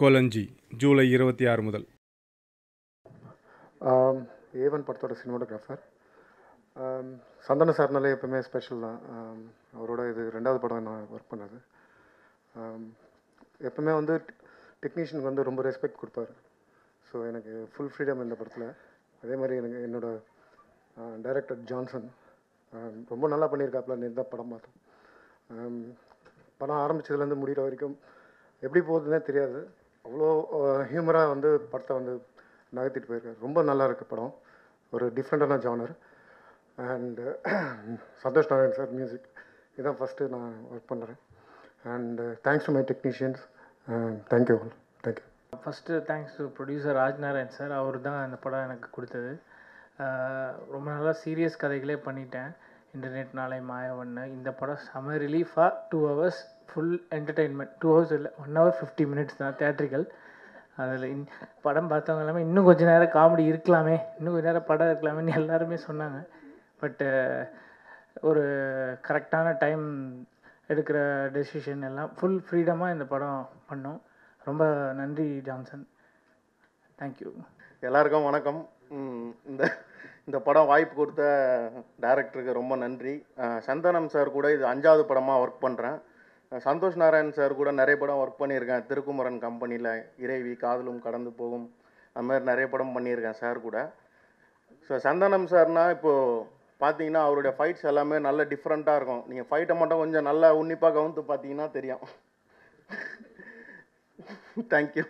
கோலஞ்சி ஜூலை 26 முதல். ஏவன் படத்தோட சினிமாட்டோகிராஃபர் சந்தன சார்னாலே எப்பவுமே ஸ்பெஷல் தான். அவரோட இது 2வது படம் நான் ஒர்க் பண்ணது. எப்பவுமே வந்து டெக்னீஷியனுக்கு வந்து ரொம்ப ரெஸ்பெக்ட் கொடுப்பாரு. ஸோ எனக்கு ஃபுல் ஃப்ரீடம் இந்த படத்தில். அதே மாதிரி எனக்கு என்னோடய டைரக்டர் ஜான்சன் ரொம்ப நல்லா பண்ணியிருக்காப்புல. நேற்று தான் படம் பார்த்தோம். படம் ஆரம்பித்ததுலேருந்து முடிகிற வரைக்கும் எப்படி போகுதுன்னே தெரியாது. அவ்வளோ ஹியூமராக வந்து படத்தை வந்து நகர்த்திட்டு போயிருக்காரு. ரொம்ப நல்லா இருக்குது படம். ஒரு டிஃப்ரெண்ட்டான genre. And Santhosh Narayan sir music இதுதான் ஃபஸ்ட்டு நான் ஒர்க் பண்ணுறேன். And thanks to my technicians. Thank you all. Thank you. First thanks to producer Rajnarayan sir. அவர் தான் இந்த படம் எனக்கு கொடுத்தது. ரொம்ப நல்லா சீரியஸ் கதைகளே பண்ணிட்டேன். இன்டர்நெட் நாளை மாயவன்னு இந்த படம் செம ரிலீஃபாக 2 hours ஃபுல் என்டர்டெயின்மெண்ட். 2 hours இல்லை, 1 hour 50 minutes தான் தேட்ரிக்கல். அதில் படம் பார்த்தவங்க எல்லாமே இன்னும் கொஞ்சம் நேரம் காமெடி இருக்கலாமே, இன்னும் கொஞ்சம் நேரம் படம் இருக்கலாமேன்னு எல்லாருமே சொன்னாங்க. பட்டு ஒரு கரெக்டான டைம் எடுக்கிற டெசிஷன் எல்லாம் ஃபுல் ஃப்ரீடமாக இந்த படம் பண்ணோம். ரொம்ப நன்றி ஜான்சன். தேங்க்யூ. எல்லாருக்கும் வணக்கம். இந்த இந்த படம் வாய்ப்பு கொடுத்த டைரக்டருக்கு ரொம்ப நன்றி. சந்தனம் சார் கூட இது 5வது படமாக ஒர்க் பண்ணுறேன். சந்தோஷ் நாராயண் சார் கூட நிறைய படம் ஒர்க் பண்ணியிருக்கேன். திருக்குமரன் கம்பெனியில் இறைவி, காதலும் கடந்து போகும், அந்த மாதிரி நிறைய படம் பண்ணியிருக்கேன் சார் கூட. ஸோ சந்தனம் சார்னால் இப்போது பார்த்தீங்கன்னா அவருடைய ஃபைட்ஸ் எல்லாமே நல்ல டிஃப்ரெண்ட்டாக இருக்கும். நீங்கள் ஃபைட்டை மட்டும் கொஞ்சம் நல்லா உன்னிப்பாக கவனித்து பார்த்தீங்கன்னா தெரியும். தேங்க்யூ.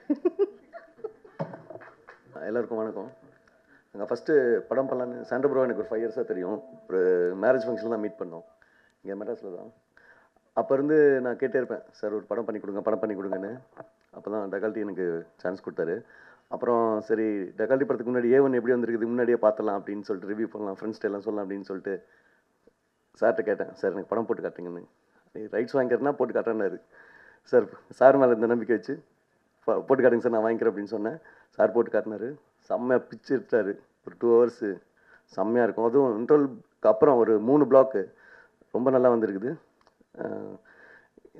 எல்லாருக்கும் வணக்கம். நாங்கள் ஃபஸ்ட்டு படம் பண்ணலான்னு சாண்டோ ப்ரோ எனக்கு ஒரு 5 years தெரியும். ஒரு மேரேஜ் ஃபங்க்ஷனில் தான் மீட் பண்ணோம், இங்கே மெட்ராஸில் தான். அப்போ இருந்து நான் கேட்டே இருப்பேன், சார் ஒரு படம் பண்ணி கொடுங்கன்னு. அப்போ தான் டகால்ட்டி எனக்கு சான்ஸ் கொடுத்தாரு. அப்புறம் சரி டகால்ட்டி படத்துக்கு முன்னாடி ஏவன் எப்படி வந்திருக்குது முன்னாடியே பார்த்தலாம் அப்படின்னு சொல்லிட்டு ரிவ்யூ பண்ணலாம், ஃப்ரெண்ட்ஸ்ட்டு எல்லாம் சொல்லலாம் அப்படின்னு சொல்லிட்டு சார்கிட்ட கேட்டேன், சார் எனக்கு படம் போட்டு காட்டுங்கன்னு. ரைட்ஸ் வாங்கிக்கிறேன்னா போட்டு காட்டுறேன்னாரு. சார் மேலே இந்த நம்பிக்கை வச்சு போட்டு காட்டுங்க சார், நான் வாங்கிக்கிறேன் அப்படின்னு சொன்னேன். சார் போட்டு காட்டினாரு. செம்மையாக பிச்சு எடுத்தார். ஒரு 2 hours செம்மையாக இருக்கும். அதுவும் இன்டர்வலுக்கு அப்புறம் ஒரு 3 block ரொம்ப நல்லா வந்திருக்குது.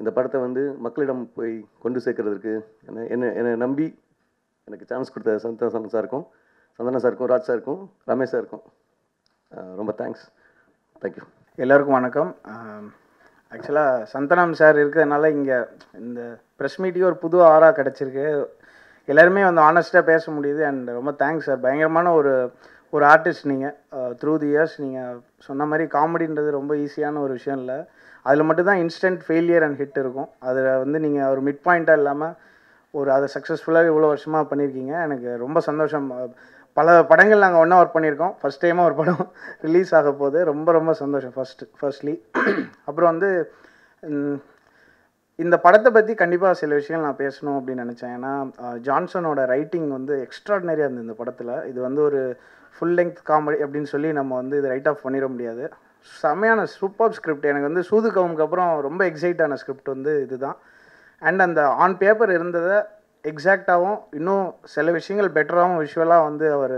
இந்த படத்தை வந்து மக்களிடம் போய் கொண்டு சேர்க்கறதுக்கு என்னை நம்பி எனக்கு சான்ஸ் கொடுத்த சந்தன சாருக்கும், ராஜ் சாருக்கும், ரமேஷ் சாருக்கும் ரொம்ப தேங்க்ஸ். தேங்க்யூ. எல்லோருக்கும் வணக்கம். ஆக்சுவலாக சந்தனம் சார் இருக்கிறதுனால இங்கே இந்த ப்ரெஸ் மீட்டிங் ஒரு புது ஆராக கிடச்சிருக்கு. எல்லாருமே வந்து ஆனஸ்ட்டாக பேச முடியுது. அண்ட் ரொம்ப தேங்க்ஸ் சார். பயங்கரமான ஒரு ஆர்டிஸ்ட் நீங்கள். த்ரூ தி இயர்ஸ் நீங்கள் சொன்ன மாதிரி காமெடின்றது ரொம்ப ஈஸியான ஒரு விஷயம் இல்லை. அதில் மட்டும்தான் இன்ஸ்டன்ட் ஃபெயிலியர் அண்ட் ஹிட் இருக்கும். அதில் வந்து நீங்கள் ஒரு மிட் பாயிண்ட்டாக இல்லாமல் அதை சக்ஸஸ்ஃபுல்லாக இவ்வளோ வருஷமாக பண்ணியிருக்கீங்க. எனக்கு ரொம்ப சந்தோஷம். பல படங்கள் நாங்கள் ஒன்றா ஒர்க் பண்ணியிருக்கோம். ஃபஸ்ட் டைமாக ஒரு படம் ரிலீஸ் ஆக போகுது. ரொம்ப ரொம்ப சந்தோஷம் ஃபர்ஸ்ட்லி. அப்புறம் வந்து இந்த படத்தை பற்றி கண்டிப்பாக சில விஷயங்கள் நான் பேசணும் அப்படின்னு நினச்சேன். ஏன்னா ஜான்சனோட ரைட்டிங் வந்து எக்ஸ்ட்ராடினரியாக இருந்தது இந்த படத்தில். இது வந்து ஒரு ஃபுல் லெங்க் காமெடி அப்படின்னு சொல்லி நம்ம வந்து இது ரைட் ஆஃப் பண்ணிட முடியாது. செமையான சூப்பர் ஸ்கிரிப்ட். எனக்கு வந்து சூதுகவுமுக்கு அப்புறம் ரொம்ப எக்ஸைட்டான ஸ்கிரிப்ட் வந்து இதுதான். அண்ட் அந்த ஆன் பேப்பர் இருந்ததை எக்ஸாக்டாகவும் இன்னும் சில விஷயங்கள் பெட்டராகவும் விஷுவலாக வந்து அவர்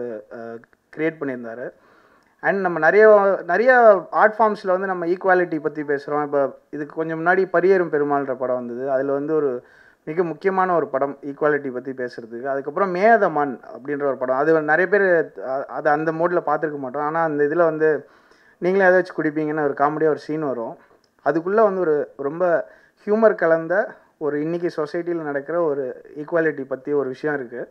க்ரியேட் பண்ணியிருந்தார். அண்ட் நம்ம நிறைய ஆர்ட் ஃபார்ம்ஸில் வந்து நம்ம ஈக்குவாலிட்டி பற்றி பேசுகிறோம். இப்போ இதுக்கு கொஞ்சம் முன்னாடி பரியேறும் பெருமாள்ன்ற படம் வந்தது. அதில் வந்து ஒரு மிக முக்கியமான ஒரு படம் ஈக்குவாலிட்டி பற்றி பேசுகிறதுக்கு. அதுக்கப்புறம் மேதமான் அப்படின்ற ஒரு படம், அது நிறைய பேர் அது அந்த மோடில் பார்த்துருக்க மாட்டோம். ஆனால் அந்த இதில் வந்து நீங்களே ஏதாச்சும் குடிப்பீங்கன்னு ஒரு காமெடியாக ஒரு சீன் வரும். அதுக்குள்ளே வந்து ஒரு ரொம்ப ஹியூமர் கலந்த ஒரு இன்றைக்கி சொசைட்டியில் நடக்கிற ஒரு ஈக்குவாலிட்டி பற்றி ஒரு விஷயம் இருக்குது.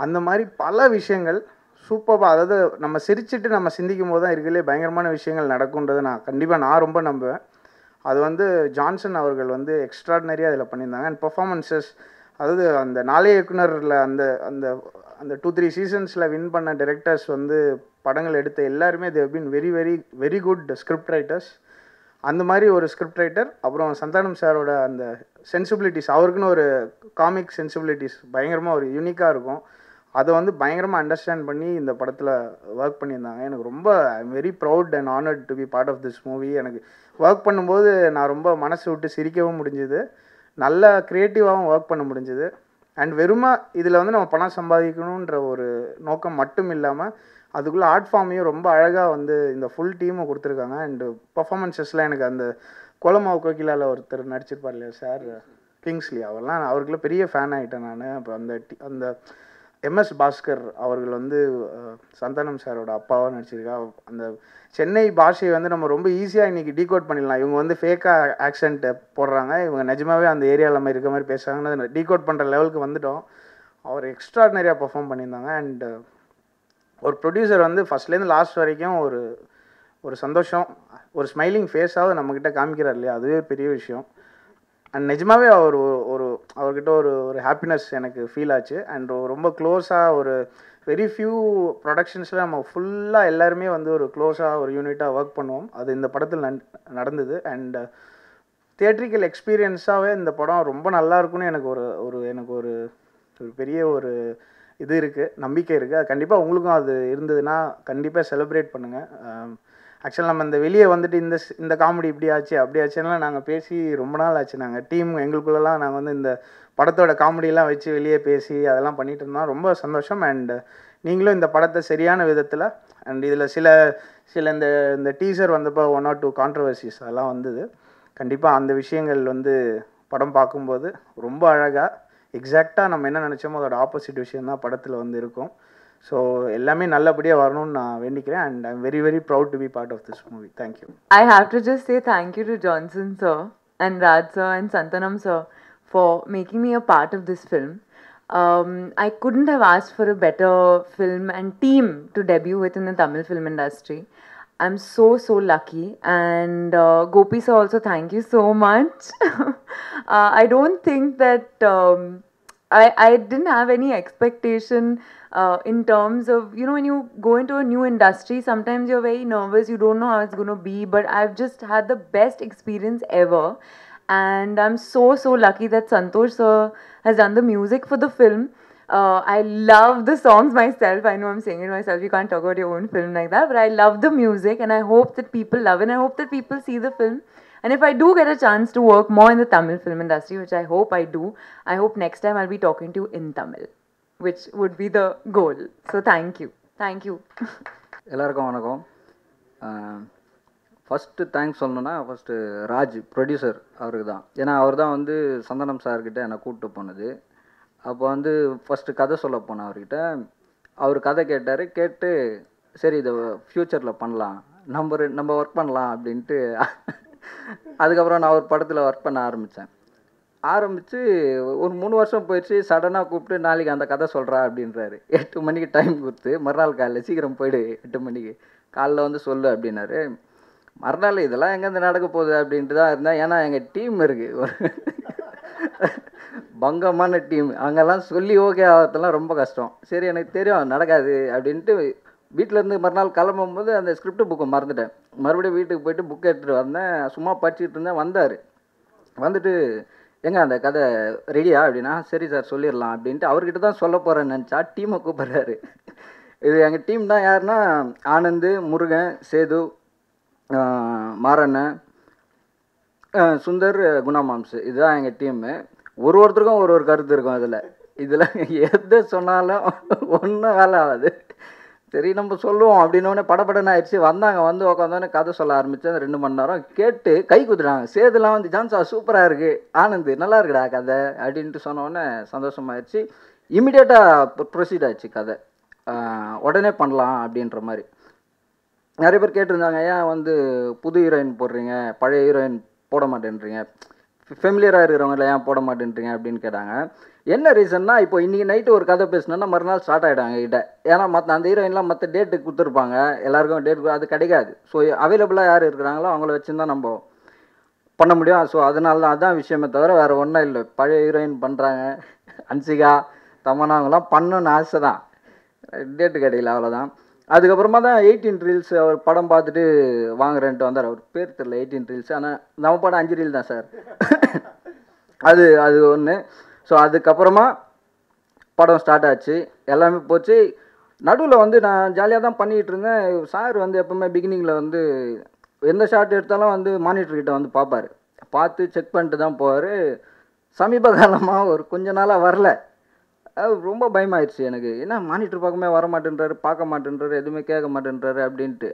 அந்த மாதிரி பல விஷயங்கள் சூப்பராக, அதாவது நம்ம சிரிச்சுட்டு நம்ம சிந்திக்கும் போது தான் இருக்கிறதுலே பயங்கரமான விஷயங்கள் நடக்கும்ன்றதை நான் ரொம்ப நம்புவேன். அது வந்து ஜான்சன் அவர்கள் வந்து எக்ஸ்ட்ராடினரியாக அதில் பண்ணியிருந்தாங்க. அண்ட் பர்ஃபார்மன்ஸஸ், அதாவது அந்த நாளைய இயக்குனரில் அந்த அந்த அந்த 2-3 சீசன்ஸில் வின் பண்ண டைரக்டர்ஸ் வந்து படங்கள் எடுத்த எல்லாருமே they've been very very very good script writers. அந்த மாதிரி ஒரு ஸ்கிரிப்ட் ரைட்டர். அப்புறம் சந்தானம் சாரோட அந்த சென்சிபிலிட்டிஸ், அவருக்குன்னு ஒரு காமிக் சென்சிபிலிட்டிஸ் பயங்கரமாக ஒரு யூனிக்காக இருக்கும். அதை வந்து பயங்கரமாக அண்டர்ஸ்டாண்ட் பண்ணி இந்த படத்தில் ஒர்க் பண்ணியிருந்தாங்க. எனக்கு ரொம்ப I am very proud and honoured to be part of this movie. எனக்கு ஒர்க் பண்ணும்போது நான் ரொம்ப மனசு விட்டு சிரிக்கவும் முடிஞ்சுது, நல்லா க்ரியேட்டிவாகவும் ஒர்க் பண்ண முடிஞ்சுது. அண்ட் வெறுமா இதில் வந்து நம்ம பணம் சம்பாதிக்கணுன்ற ஒரு நோக்கம் மட்டும் இல்லாமல் அதுக்குள்ளே ஆர்ட் ஃபார்மையும் ரொம்ப அழகாக வந்து இந்த ஃபுல் டீமை கொடுத்துருக்காங்க. அண்டு பர்ஃபார்மன்ஸஸ்லாம் எனக்கு அந்த கோலமாவு கோகிலாவில் ஒருத்தர் நடிச்சிருப்பார் இல்லையா சார், கிங்ஸ்லி அவர்லாம் அவருக்குள்ள பெரிய ஃபேன் ஆகிட்டேன் நான். அப்போ அந்த எம்எஸ் பாஸ்கர் அவர்கள் வந்து சந்தானம் சாரோட அப்பாவாக நடிச்சிருக்கா. அந்த சென்னை பாஷையை வந்து நம்ம ரொம்ப ஈஸியாக இன்றைக்கி டீகோட் பண்ணிடலாம். இவங்க வந்து ஃபேக்காக ஆக்சென்ட் போடுறாங்க, இவங்க நிஜமாவே அந்த ஏரியாவில் மாதிரி இருக்க மாதிரி பேசுகிறாங்கன்னு டீகோட் பண்ணுற லெவலுக்கு வந்துட்டோம். அவர் எக்ஸ்ட்ராடினரியாக பெர்ஃபார்ம் பண்ணியிருந்தாங்க. அண்ட் ஒரு ப்ரொடியூசர் வந்து ஃபஸ்ட்லேருந்து லாஸ்ட் வரைக்கும் ஒரு சந்தோஷம், ஒரு ஸ்மைலிங் ஃபேஸாவது நம்மக்கிட்ட காமிக்கிறார் இல்லையா, அதுவே பெரிய விஷயம். அண்ட் நிஜமாகவே அவர்கிட்ட ஒரு ஹாப்பினஸ் எனக்கு ஃபீல் ஆச்சு. அண்ட் ரொம்ப க்ளோஸாக ஒரு வெரி ஃபியூ ப்ரொடக்ஷன்ஸில் நம்ம ஃபுல்லாக எல்லாருமே வந்து ஒரு க்ளோஸாக ஒரு யூனிட்டாக ஒர்க் பண்ணுவோம். அது இந்த படத்தில் நடந்தது. அண்ட் தியேட்ரிக்கல் எக்ஸ்பீரியன்ஸாகவே இந்த படம் ரொம்ப நல்லா இருக்குன்னு எனக்கு ஒரு பெரிய ஒரு இது இருக்குது, நம்பிக்கை இருக்குது. அது கண்டிப்பாக உங்களுக்கும் அது இருந்ததுன்னா கண்டிப்பாக செலிப்ரேட் பண்ணுங்கள். ஆக்சுவலாக நம்ம இந்த வெளியே வந்துட்டு இந்த காமெடி இப்படி ஆச்சு அப்படி ஆச்சுன்னா நாங்கள் பேசி ரொம்ப நாள் ஆச்சு. நாங்கள் டீம் எங்களுக்குள்ளெல்லாம் நாங்கள் வந்து இந்த படத்தோட காமெடியெலாம் வச்சு வெளியே பேசி அதெல்லாம் பண்ணிகிட்டு இருந்தோம். ரொம்ப சந்தோஷம். அண்ட் நீங்களும் இந்த படத்தை சரியான விதத்தில், அண்ட் இதில் சில இந்த டீசர் வந்தப்போ 1 or 2 கான்ட்ரவர்சிஸ் அதெல்லாம் வந்தது. கண்டிப்பாக அந்த விஷயங்கள் வந்து படம் பார்க்கும்போது ரொம்ப அழகாக எக்ஸாக்டாக நம்ம என்ன நினச்சோமோ அதோட ஆப்போசிட் விஷயம் தான் படத்தில் வந்து இருக்கும். ஸோ எல்லாமே நல்லபடியாக வரணும்னு நான் வேண்டிக்கிறேன். And I am very very proud to be part of this movie. Thank you. I have to just say thank you to Johnson sir and Raj sir and Santanam sir for making me a part of this film. I couldn't have asked for a better film and team to debut with in the Tamil film industry. I'm so lucky. And Gopi sir also, thank you so much. I don't think that I didn't have any expectation in terms of, you know, when you go into a new industry, sometimes you're very nervous, you don't know how it's going to be, but I've just had the best experience ever. And I'm so lucky that Santosh sir has done the music for the film. I love the songs myself. I know I'm saying it myself, you can't talk about your own film like that, but I love the music and I hope that people love it and I hope that people see the film. And if I do get a chance to work more in the Tamil film industry, which I hope I do, I hope next time I'll be talking to you in Tamil, which would be the goal. So thank you. எல்லாருக்கும் வணக்கம். First thanks சொல்லணுன்னா first Raj producer அவருக்கு தான். ஏன்னா அவர் தான் வந்து சந்தனம் சார்கிட்ட என்னை கூப்பிட்டு போனது. அப்போ வந்து ஃபஸ்ட்டு கதை சொல்ல போனேன் அவர்கிட்ட. அவர் கதை கேட்டார். கேட்டு சரி இதை ஃப்யூச்சரில் பண்ணலாம், நம்ம ஒர்க் பண்ணலாம் அப்படின்ட்டு அதுக்கப்புறம் நான் ஒரு படத்தில் ஒர்க் பண்ண ஆரம்பித்து ஒரு 3 வருஷம் போயிடுச்சு. சடனாக கூப்பிட்டு நாளைக்கு அந்த கதை சொல்கிறா அப்படின்றாரு. 8 மணிக்கு டைம் கொடுத்து மறுநாள் காலையில் சீக்கிரம் போய்டு 8 மணிக்கு காலைல வந்து சொல்லு அப்படின்னாரு. மறுநாள் இதெல்லாம் எங்கேருந்து நடக்க போகுது அப்படின்ட்டு தான் இருந்தேன். ஏன்னா எங்கள் டீம் இருக்குது, ஒரு பங்கமான டீம். அங்கெல்லாம் சொல்லி ஓகே ஆகிறதுலாம் ரொம்ப கஷ்டம். சரி எனக்கு தெரியும் நடக்காது அப்படின்ட்டு வீட்டிலேருந்து மறுநாள் கிளம்பும்போது அந்த ஸ்கிரிப்ட் புக்கை மறந்துட்டேன். மறுபடியும் வீட்டுக்கு போய்ட்டு புக்கை எடுத்துகிட்டு வந்தேன். சும்மா படிச்சுட்டு இருந்தேன். வந்துட்டு எங்க அந்த கதை ரெடியா அப்படின்னா, சரி சார் சொல்லிடலாம் அப்படின்ட்டு அவர்கிட்ட தான் சொல்ல போகிறேன்னு நினச்சா டீமை கூப்பிட்றாரு. இது எங்கள் டீம் தான். யாருன்னா ஆனந்த், முருகன், சேது, மாறண்ணன், சுந்தர், குணாமாம்சு, இதுதான் எங்கள் டீம்மு. ஒருத்தருக்கும் ஒரு கருத்து இருக்கும். இதில் எது சொன்னாலும் ஒன்றும் வேலை ஆகாது. சரி நம்ம சொல்லுவோம் அப்படின்னோடனே படப்படன்னு ஆயிடுச்சு. வந்து உட்காந்தோடனே கதை சொல்ல ஆரம்பித்தேன். 2 மணி நேரம் கேட்டு கை குத்துறாங்க. சேதுலாம் வந்து ஜான்சா சூப்பராக இருக்குது, ஆனந்த் நல்லா இருக்குடா கதை அப்படின்ட்டு சொன்னோடனே சந்தோஷமாயிடுச்சு. இமிடியேட்டாக ப்ரொசீட் ஆச்சு கதை. உடனே பண்ணலாம் அப்படின்ற மாதிரி. நிறைய பேர் கேட்டிருந்தாங்க, ஏன் வந்து புது ஹீரோயின் போடுறீங்க, பழைய ஹீரோயின் போட மாட்டேன்றீங்க, ஃபெமிலியராக இருக்கிறவங்கள ஏன் போட மாட்டேன்றீங்க அப்படின்னு கேட்டாங்க. என்ன ரீசன்னா, இப்போ இன்றைக்கி நைட்டு ஒரு கதை பேசினோன்னா மறுநாள் ஸ்டார்ட் ஆகிடாங்க கிட்ட. ஏன்னா அந்த ஹீரோயின்லாம் மற்ற டேட்டுக்கு கொடுத்துருப்பாங்க, எல்லாருக்கும் டேட் அது கிடைக்காது. ஸோ அவைலபிளாக யார் இருக்கிறாங்களோ அவங்கள வச்சுருந்தா நம்ம பண்ண முடியும். ஸோ அதனால தான் அதான் விஷயமே தவிர வேறு ஒன்றும் இல்லை. பழைய ஹீரோயின் பண்ணுறாங்க, அன்சிகா, தமன்னா அவங்களாம் பண்ணணுன்னு ஆசை தான், டேட்டு கிடைக்கல, அவ்வளோதான். அதுக்கப்புறமா தான் 18 ரீல்ஸ் அவர் படம் பார்த்துட்டு வாங்குறேன்ட்டு வந்தார். அவர் பேர் தெரியல, 18 ரீல்ஸ். ஆனால் நம்ம படம் 5 ரீல் தான் சார். அது ஒன்று. ஸோ அதுக்கப்புறமா படம் ஸ்டார்ட் ஆச்சு, எல்லாமே போச்சு. நடுவில் வந்து நான் ஜாலியாக தான் பண்ணிகிட்டு இருந்தேன். சார் வந்து எப்போவுமே பிகினிங்கில் வந்து எந்த ஷாட் எடுத்தாலும் வந்து மானிட்டர்கிட்ட வந்து பார்ப்பார், பார்த்து செக் பண்ணிட்டு தான் போவார். சமீப காலமாக ஒரு கொஞ்ச நாளாக வரல. அது ரொம்ப பயமாயிடுச்சு எனக்கு. ஏன்னா மானிட்டர் பக்கமே வர மாட்டேன்றாரு, பார்க்க மாட்டேன்றாரு, எதுவுமே கேட்க மாட்டேன்றாரு அப்படின்ட்டு.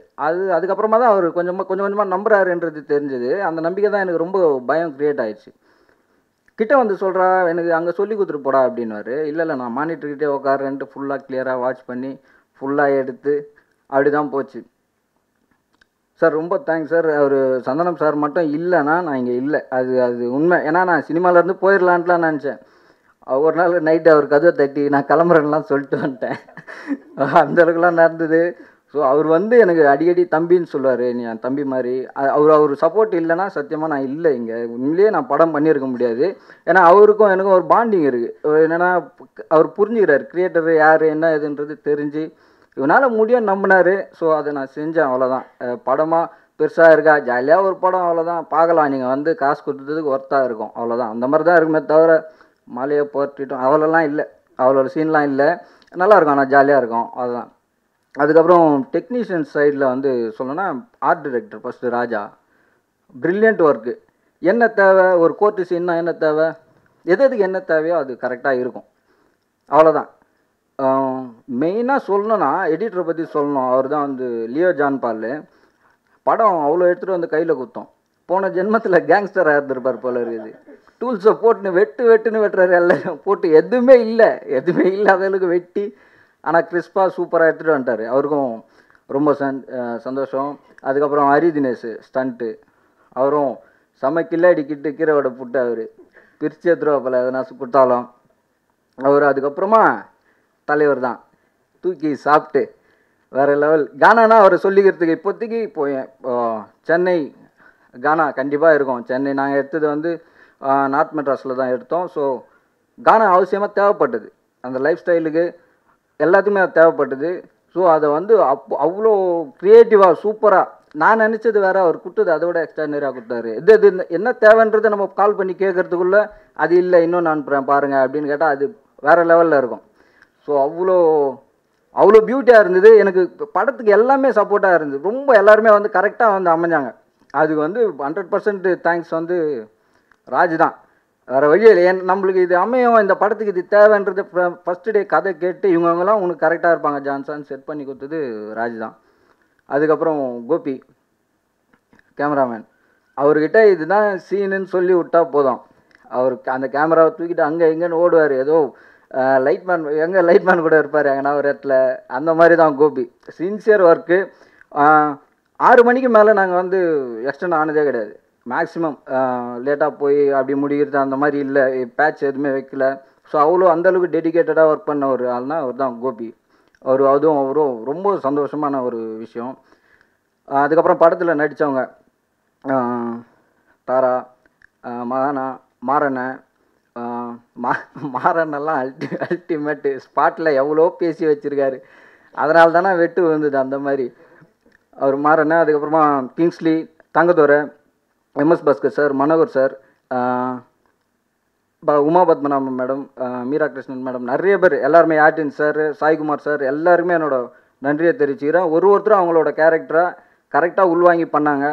அதுக்கப்புறமா தான் அவர் கொஞ்சம் கொஞ்சமாக நம்புறாருன்றது தெரிஞ்சது. அந்த நம்பிக்கை தான் எனக்கு ரொம்ப பயம் க்ரியேட் ஆயிடுச்சு. கிட்ட வந்து சொல்கிறா எனக்கு அங்கே சொல்லி கொடுத்துட்டு போடா அப்படின்னுவாரு. இல்லை நான் மானிட்டர்கிட்டே உட்காரன்ட்டு ஃபுல்லாக கிளியராக வாட்ச் பண்ணி ஃபுல்லாக எடுத்து அப்படி தான் போச்சு. சார் ரொம்ப தேங்க்ஸ் சார். அவர் சந்தனம் சார் மட்டும் இல்லைன்னா நான் இங்கே இல்லை. அது உண்மை. ஏன்னா நான் சினிமாலேருந்து போயிடலான்ட்டுலாம் நினச்சேன். ஒரு நாள் நைட்டு அவர் கதவை தட்டி நான் கிளம்புறேன்லாம் சொல்லிட்டு வந்துட்டேன். அந்தளவுக்குலாம் நடந்தது. ஸோ அவர் வந்து எனக்கு அடிக்கடி தம்பின்னு சொல்லுவார். நீ என் தம்பி மாதிரி. அவர் சப்போர்ட் இல்லைன்னா சத்தியமாக நான் இல்லை இங்கே. உண்மையிலேயே நான் படம் பண்ணியிருக்க முடியாது. ஏன்னா அவருக்கும் எனக்கும் ஒரு பாண்டிங் இருக்குது. என்னென்னா அவர் புரிஞ்சுக்கிறார் கிரியேட்டர் யார் என்ன இதுன்றது தெரிஞ்சு இவனால் முடியும் நம்பினார். ஸோ அதை நான் செஞ்சேன், அவ்வளோதான். படமாக பெருசாக இருக்கா, ஜாலியாக ஒரு படம், அவ்வளோதான். பார்க்கலாம், நீங்கள் வந்து காசு கொடுத்ததுக்கு ஒர்த்தாக இருக்கும், அவ்வளோதான். அந்த மாதிரி தான் இருக்குமே தவிர மலையை போர்த்திட்டோம் அவ்வளோலாம் இல்லை, அவ்வளோ சீன்லாம் இல்லை. நல்லாயிருக்கும், ஆனால் ஜாலியாக இருக்கும், அதுதான். அதுக்கப்புறம் டெக்னீஷியன் சைடில் வந்து சொல்லணும்னா ஆர்ட் டைரக்டர் ஃபஸ்ட்டு ராஜா ப்ரில்லியண்ட் ஒர்க்கு. என்ன தேவை, ஒரு கோர்ட்டு சீன்னா என்ன தேவை, எதுக்கு என்ன தேவையோ அது கரெக்டாக இருக்கும், அவ்வளோதான். மெயினாக சொல்லணும்னா எடிட்டரை பற்றி சொல்லணும். அவர் தான் வந்து லியோ ஜான் பால். படம் அவ்வளோ எடுத்துகிட்டு வந்து கையில் குத்தோம். போன ஜென்மத்தில் கேங்ஸ்டராக இருந்திருப்பார் போல இருக்குது. டூல்ஸை போட்டுன்னு வெட்டுன்னு வெட்டுறாரு, எல்லாம் போட்டு எதுவுமே இல்லாதவங்களுக்கு வெட்டி, ஆனால் கிறிஸ்பாக சூப்பராக எடுத்துகிட்டு வந்துட்டார். அவருக்கும் ரொம்ப சந்தோஷம். அதுக்கப்புறம் ஹரி தினேஷ் ஸ்டண்ட்டு, அவரும் செம கில்லாடி கிட்டு கீரையோட புட்டு அவர் பிரித்து எடுத்துருவாப்பில் எதனா கொடுத்தாலும் அவர். அதுக்கப்புறமா தலைவர் தான் தூக்கி சாப்பிட்டு வேறு லெவல். கானானா அவரை சொல்லிக்கிறதுக்கு இப்போதைக்கு சென்னை கானா கண்டிப்பாக இருக்கும். சென்னை நாங்கள் எடுத்தது வந்து நார்த் மெட்ராஸில் தான் எடுத்தோம். ஸோ கானா அவசியமாக தேவைப்பட்டது, அந்த லைஃப் ஸ்டைலுக்கு எல்லாத்துக்குமே அது தேவைப்பட்டது. ஸோ அதை வந்து அவ்வளோ க்ரியேட்டிவாக சூப்பராக நான் நினச்சது வேறு, அவர் கொடுத்தது அதை விட எக்ஸ்ட்ரானரியாக கொடுத்தாரு. இது என்ன தேவைன்றதை நம்ம கால் பண்ணி கேட்குறதுக்குள்ளே அது இல்லை இன்னும் நான் அனுப்புகிறேன் பாருங்கள் அப்படின்னு கேட்டால் அது வேறு லெவலில் இருக்கும். ஸோ அவ்வளோ பியூட்டியாக இருந்தது. எனக்கு படத்துக்கு எல்லாமே சப்போர்ட்டாக இருந்தது. ரொம்ப எல்லாருமே வந்து கரெக்டாக வந்து அமைஞ்சாங்க. அதுக்கு வந்து 100% தேங்க்ஸ் வந்து ராஜ் தான். வேறு வழியில் நம்மளுக்கு இது அமையும், இந்த படத்துக்கு இது தேவைன்றது ஃபஸ்ட்டு டே கதை கேட்டு இவங்கெல்லாம் உனக்கு கரெக்டாக இருப்பாங்க ஜான்சன் செட் பண்ணி கொடுத்தது ராஜ் தான். அதுக்கப்புறம் கோபி கேமராமேன், அவர்கிட்ட இதுதான் சீனுன்னு சொல்லி விட்டால் போதும், அவருக்கு அந்த கேமராவை தூக்கிட்டு அங்கே எங்கேன்னு ஓடுவார். ஏதோ லைட்மேன் லைட்மேன் கூட இருப்பார் எங்கன்னா ஒரு இடத்துல, அந்த மாதிரி தான் கோபி. Sincere work. 6 மணிக்கு மேலே நாங்கள் வந்து எக்ஸ்டெண்ட் ஆனதே கிடையாது. மேக்ஸிமம் லேட்டாக போய் அப்படி முடிக்கிறது அந்த மாதிரி இல்லை, பேட்ச் எதுவுமே வைக்கல. ஸோ அந்தளவுக்கு டெடிக்கேட்டடாக ஒர்க் பண்ண ஒரு ஆள்னா அவர் தான் கோபி. அவரும் ரொம்ப சந்தோஷமான ஒரு விஷயம். அதுக்கப்புறம் படத்தில் நடித்தவங்க தாரா, மகானா, மாறனை. மாறனெல்லாம் அல்டிமேட்டு. ஸ்பாட்டில் எவ்வளோ பேசி வச்சுருக்காரு, அதனால தானே வெட்டு வந்தது அந்த மாதிரி அவர் மாறனை. அதுக்கப்புறமா Kingsley, Thangadurai, MS Bhaskar sir, Manohar sir, Uma Padmanabhan madam, Meera Krishnan madam, நிறைய பேர் எல்லாருமே, ஆர்டின் சார், சாய்குமார் சார், எல்லாருமே என்னோட நன்றியை தெரிவிச்சுக்கிறேன். ஒருத்தரும் அவங்களோட கேரக்டரை கரெக்டாக உள்வாங்கி பண்ணாங்க.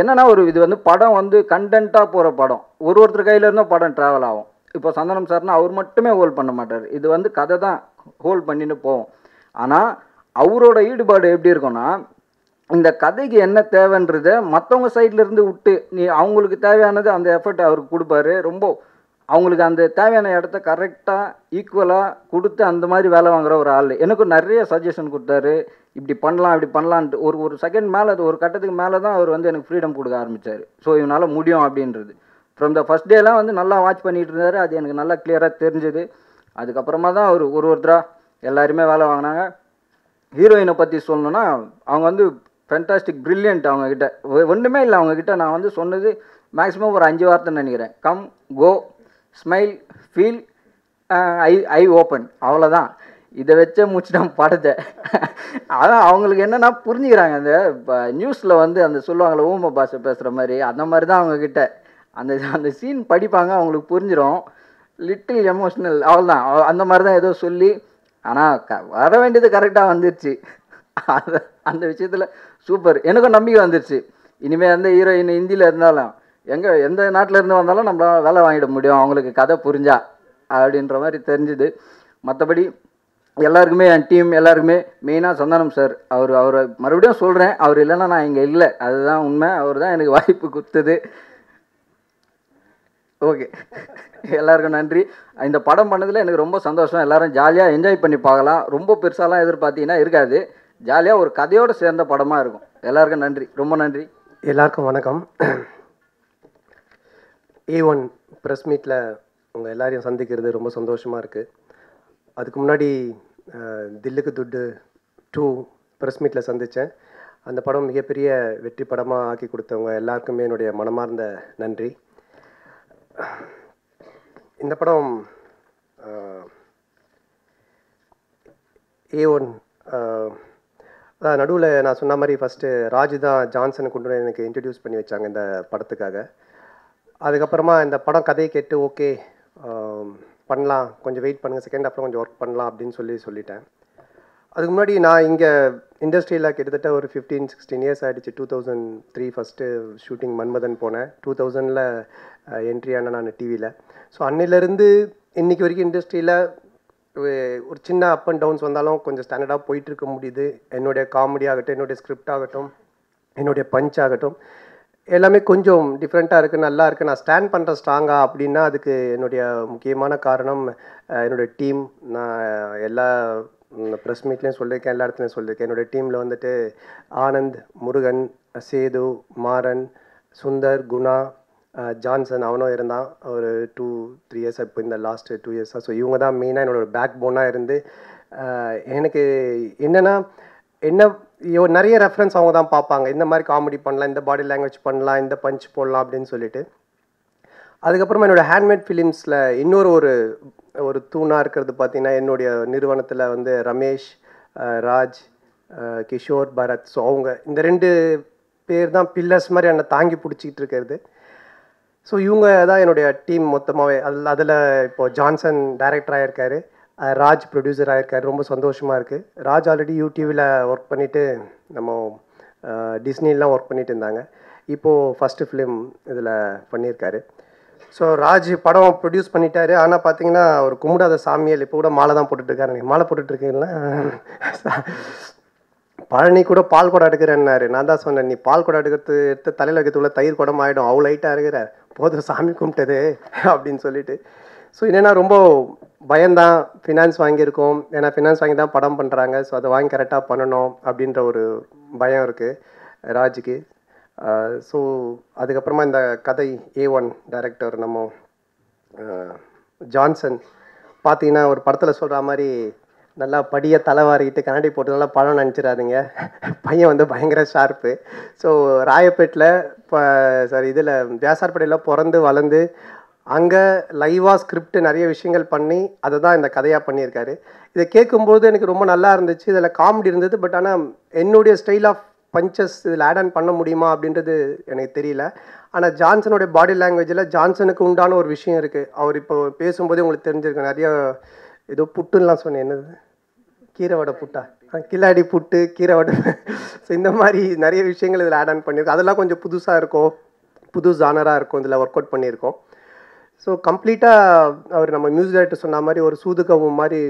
என்னென்னா இது வந்து படம் வந்து கண்டென்ட்டாக போகிற படம், ஒருத்தர் கையில் இருந்தால் படம் ட்ராவல் ஆகும். இப்போ சந்தனம் சார்னா அவர் மட்டுமே ஹோல்ட் பண்ண மாட்டார், இது வந்து கதை தான் ஹோல்ட் பண்ணிட்டு போவோம். ஆனால் அவரோட ஈடுபாடு எப்படி இருக்கும்னா, இந்த கதைக்கு என்ன தேவைன்றதை மற்றவங்க சைட்லேருந்து விட்டு அவங்களுக்கு தேவையானது அந்த எஃபர்ட் அவருக்கு கொடுப்பாரு. ரொம்ப அவங்களுக்கு அந்த தேவையான இடத்த கரெக்டாக ஈக்குவலாக கொடுத்து அந்த மாதிரி வேலை வாங்குகிற ஒரு ஆள். எனக்கும் நிறைய சஜஷன் கொடுத்தாரு, இப்படி பண்ணலான்ட்டு. ஒரு செகண்ட் மேலே, அது ஒரு கட்டத்துக்கு மேலே தான் அவர் வந்து எனக்கு ஃப்ரீடம் கொடுக்க ஆரம்பித்தார். ஸோ இவனால் முடியும் அப்படின்றது. ஃப்ரம் த ஃபஸ்ட் டேலாம் வந்து நல்லா வாட்ச் பண்ணிகிட்டு இருந்தார், அது எனக்கு நல்லா கிளியராக தெரிஞ்சுது. அதுக்கப்புறமா தான் அவர் ஒருத்தராக எல்லாருமே வேலை வாங்கினாங்க. ஹீரோயினை பற்றி சொல்லணுன்னா அவங்க வந்து ஃபென்டாஸ்டிக், ப்ரில்லியன்ட். அவங்கக்கிட்ட ஒன்றுமே இல்லை. அவங்கக்கிட்ட நான் வந்து சொன்னது மேக்ஸிமம் ஒரு 5 வார்த்தை நினைக்கிறேன். கம், கோ, ஸ்மைல், ஃபீல், ஐ ஓப்பன், அவ்வளோதான். இதை வச்சே முடிச்சுட்டான் படத்தை. அதான் அவங்களுக்கு என்னென்னா புரிஞ்சுக்கிறாங்க. அந்த நியூஸில் வந்து அந்த சொல்லுவாங்களே ஊமை பாஷை பேசுகிற மாதிரி, அந்த மாதிரி தான் அவங்கக்கிட்ட அந்த சீன் படிப்பாங்க, அவங்களுக்கு புரிஞ்சிடும். லிட்டில் எமோஷ்னல், அவ்வளோதான். அந்த மாதிரி தான் ஏதோ சொல்லி, ஆனால் வர வேண்டியது கரெக்டாக வந்துடுச்சு. அந்த விஷயத்தில் சூப்பர். எனக்கும் நம்பிக்கை வந்துடுச்சு. இனிமேல் எந்த ஹீரோயின் ஹிந்தியில் இருந்தாலும் எந்த நாட்டில் இருந்து வந்தாலும் நம்மளால் வேலை வாங்கிட முடியும், அவங்களுக்கு கதை புரிஞ்சா அப்படின்ற மாதிரி தெரிஞ்சுது. மற்றபடி எல்லாருக்குமே, என் டீம் எல்லாருக்குமே, மெயினாக சந்தானம் சார், அவரை மறுபடியும் சொல்கிறேன், அவர் இல்லைன்னா நான் இங்கே இல்லை, அதுதான் உண்மை. அவர் தான் எனக்கு வாய்ப்பு கொடுத்தது. ஓகே, எல்லாருக்கும் நன்றி. இந்த படம் பண்ணதில் எனக்கு ரொம்ப சந்தோஷம். எல்லாரும் ஜாலியாக என்ஜாய் பண்ணி பார்க்கலாம். ரொம்ப பெருசாலாம் எதிர்பார்த்தீங்கன்னா இருக்காது. ஜாலியாக ஒரு கதையோடு சேர்ந்த படமாக இருக்கும். எல்லாருக்கும் நன்றி, ரொம்ப நன்றி. எல்லாருக்கும் வணக்கம். A1 ப்ரெஸ் மீட்டில் உங்கள் எல்லாரையும் சந்திக்கிறது ரொம்ப சந்தோஷமாக இருக்குது. அதுக்கு முன்னாடி தில்லுக்கு துட்டு 2 ப்ரெஸ் மீட்டில் சந்தித்தேன். அந்த படம் மிகப்பெரிய வெற்றி படமாக ஆக்கி கொடுத்தவங்க எல்லாருக்குமே என்னுடைய மனமார்ந்த நன்றி. இந்த படம் A1 நடுவில் நான் சொன்ன மாதிரி ஃபஸ்ட்டு ராஜ் தான் ஜான்சனை கொண்டு வந்து எனக்கு இன்ட்ரடியூஸ் பண்ணி வச்சாங்க இந்த படத்துக்காக. அதுக்கப்புறமா இந்த படம் கதையை கேட்டு ஓகே பண்ணலாம், கொஞ்சம் வெயிட் பண்ணுங்கள், செகண்ட் ஹாஃபில் கொஞ்சம் ஒர்க் பண்ணலாம் அப்படின்னு சொல்லிட்டேன். அதுக்கு முன்னாடி நான் இங்கே இண்டஸ்ட்ரியில் கிட்டத்தட்ட ஒரு 15-16 இயர்ஸ் ஆகிடுச்சு. 2003 ஃபஸ்ட்டு ஷூட்டிங் மன்மதன் போனேன். 2000 என்ட்ரி ஆனேன் நான் டிவியில். ஸோ அன்னிலேருந்து இன்றைக்கி வரைக்கும் இண்டஸ்ட்ரியில் ஒரு சின்ன அப் அண்ட் டவுன்ஸ் வந்தாலும் கொஞ்சம் ஸ்டாண்டர்டாக போயிட்டுருக்க முடியுது. என்னுடைய காமெடி ஆகட்டும், என்னுடைய ஸ்கிரிப்ட் ஆகட்டும், என்னுடைய பஞ்ச் ஆகட்டும், எல்லாமே கொஞ்சம் டிஃப்ரெண்ட்டாக இருக்குது, நல்லா இருக்குது. நான் ஸ்டாண்ட் பண்ணுற ஸ்ட்ராங்காக அப்படின்னா அதுக்கு என்னுடைய முக்கியமான காரணம் என்னுடைய டீம். நான் எல்லா ப்ரெஸ் மீட்லேயும் சொல்லியிருக்கேன், எல்லா இடத்துலையும் சொல்லியிருக்கேன். என்னுடைய டீமில் வந்துட்டு ஆனந்த், முருகன், சேது, மாறன், சுந்தர், குணா, ஜான்சன் அவனும் இருந்தான் ஒரு 2-3 இயர்ஸ். இப்போ இந்த லாஸ்ட் 2 இயர்ஸாக. ஸோ இவங்க தான் மெயினாக என்னோட பேக் போனாக இருந்து எனக்கு என்னென்னா நிறைய ரெஃபரன்ஸ் அவங்க தான் பார்ப்பாங்க. இந்த மாதிரி காமெடி பண்ணலாம், இந்த பாடி லாங்குவேஜ் பண்ணலாம், இந்த பஞ்ச் போடலாம் அப்படின்னு சொல்லிட்டு. அதுக்கப்புறமா என்னோடய ஹேண்ட்மேட் ஃபிலிம்ஸில் இன்னொரு ஒரு தூணாக இருக்கிறது பார்த்திங்கன்னா என்னுடைய நிறுவனத்தில் வந்து ரமேஷ், ராஜ், கிஷோர், பரத். ஸோ அவங்க இந்த 2 பேர் தான் பில்லர்ஸ் மாதிரி என்னை தாங்கி பிடிச்சிக்கிட்டு இருக்கிறது. ஸோ இவங்க தான் என்னுடைய டீம் மொத்தமாகவே. அதில் இப்போது ஜான்சன் டைரக்டராக இருக்கார், ராஜ் ப்ரொடியூசர் ஆகிருக்காரு. ரொம்ப சந்தோஷமாக இருக்குது. ராஜ் ஆல்ரெடி யூடியூவில் ஒர்க் பண்ணிவிட்டு நம்ம டிஸ்னிலாம் ஒர்க் பண்ணிட்டு இருந்தாங்க. இப்போது ஃபஸ்ட்டு ஃபிலிம் இதில் பண்ணியிருக்காரு. ஸோ ராஜ் படம் ப்ரொடியூஸ் பண்ணிட்டாரு. ஆனால் பார்த்தீங்கன்னா ஒரு கும்பிடாத சாமியல் இப்போ கூட மாலை தான் போட்டுட்ருக்காரு. நீங்கள் மாலை போட்டுட்ருக்கீங்களா? பழனி கூட பால் குடம் எடுக்கிறேன்னாரு. நான் தான் சொன்னேன், நீ பால் குடம் எடுத்து தலையில் வைக்கிறதுக்குள்ள தயிர் குடம் ஆகிடும், அவ்வளோ லைட்டாக இருக்கிற, போதும் சாமி கும்பிட்டது அப்படின்னு சொல்லிட்டு. ஸோ என்னென்னா ரொம்ப பயம்தான். ஃபினான்ஸ் வாங்கியிருக்கோம், ஏன்னா ஃபினான்ஸ் வாங்கி தான் படம் பண்ணுறாங்க. ஸோ அதை வாங்கி கரெக்டாக பண்ணணும் அப்படின்ற ஒரு பயம் இருக்குது ராஜுக்கு. ஸோ அதுக்கப்புறமா இந்த கதை A1 டைரக்டர் நம்ம ஜான்சன் பார்த்தீங்கன்னா ஒரு படத்தில் சொல்கிற மாதிரி நல்லா படியை தலைவாரிக்கிட்டு கண்ணாடி போட்டு நல்லா படம் நினச்சிடாதீங்க. பையன் வந்து பயங்கர ஷார்ப்பு. ஸோ ராயப்பேட்டில் இப்போ இதில் வியாசார்பேட்டையில் பிறந்து வளர்ந்து அங்கே லைவாக ஸ்கிரிப்ட் நிறைய விஷயங்கள் பண்ணி அதை தான் இந்த கதையாக பண்ணியிருக்காரு. இதை கேட்கும்போது எனக்கு ரொம்ப நல்லா இருந்துச்சு. இதில் காமெடி இருந்தது. பட் ஆனால் என்னுடைய ஸ்டைல் ஆஃப் பஞ்சஸ் இதில் ஆட் ஆன் பண்ண முடியுமா அப்படின்றது எனக்கு தெரியல. ஆனால் ஜான்சனுடைய பாடி லாங்குவேஜில் ஜான்சனுக்கு உண்டான ஒரு விஷயம் இருக்குது. அவர் இப்போ பேசும்போதே உங்களுக்கு தெரிஞ்சிருக்கு. நிறைய ஏதோ புட்டுலாம் சொன்னேன், என்னது கீரை வடை புட்டா, கில்லாடி புட்டு, கீரை வடை. ஸோ இந்த மாதிரி நிறைய விஷயங்கள் இதில் ஆட் ஆன் பண்ணியிருக்கோம். அதெல்லாம் கொஞ்சம் புதுசாக இருக்கும், புது ஜானராக இருக்கும். இதில் ஒர்க் அவுட் பண்ணியிருக்கோம். ஸோ கம்ப்ளீட்டாக அவர் நம்ம மியூசிக் டைரக்டர் சொன்ன மாதிரி ஒரு சூதுகவும் மாதிரி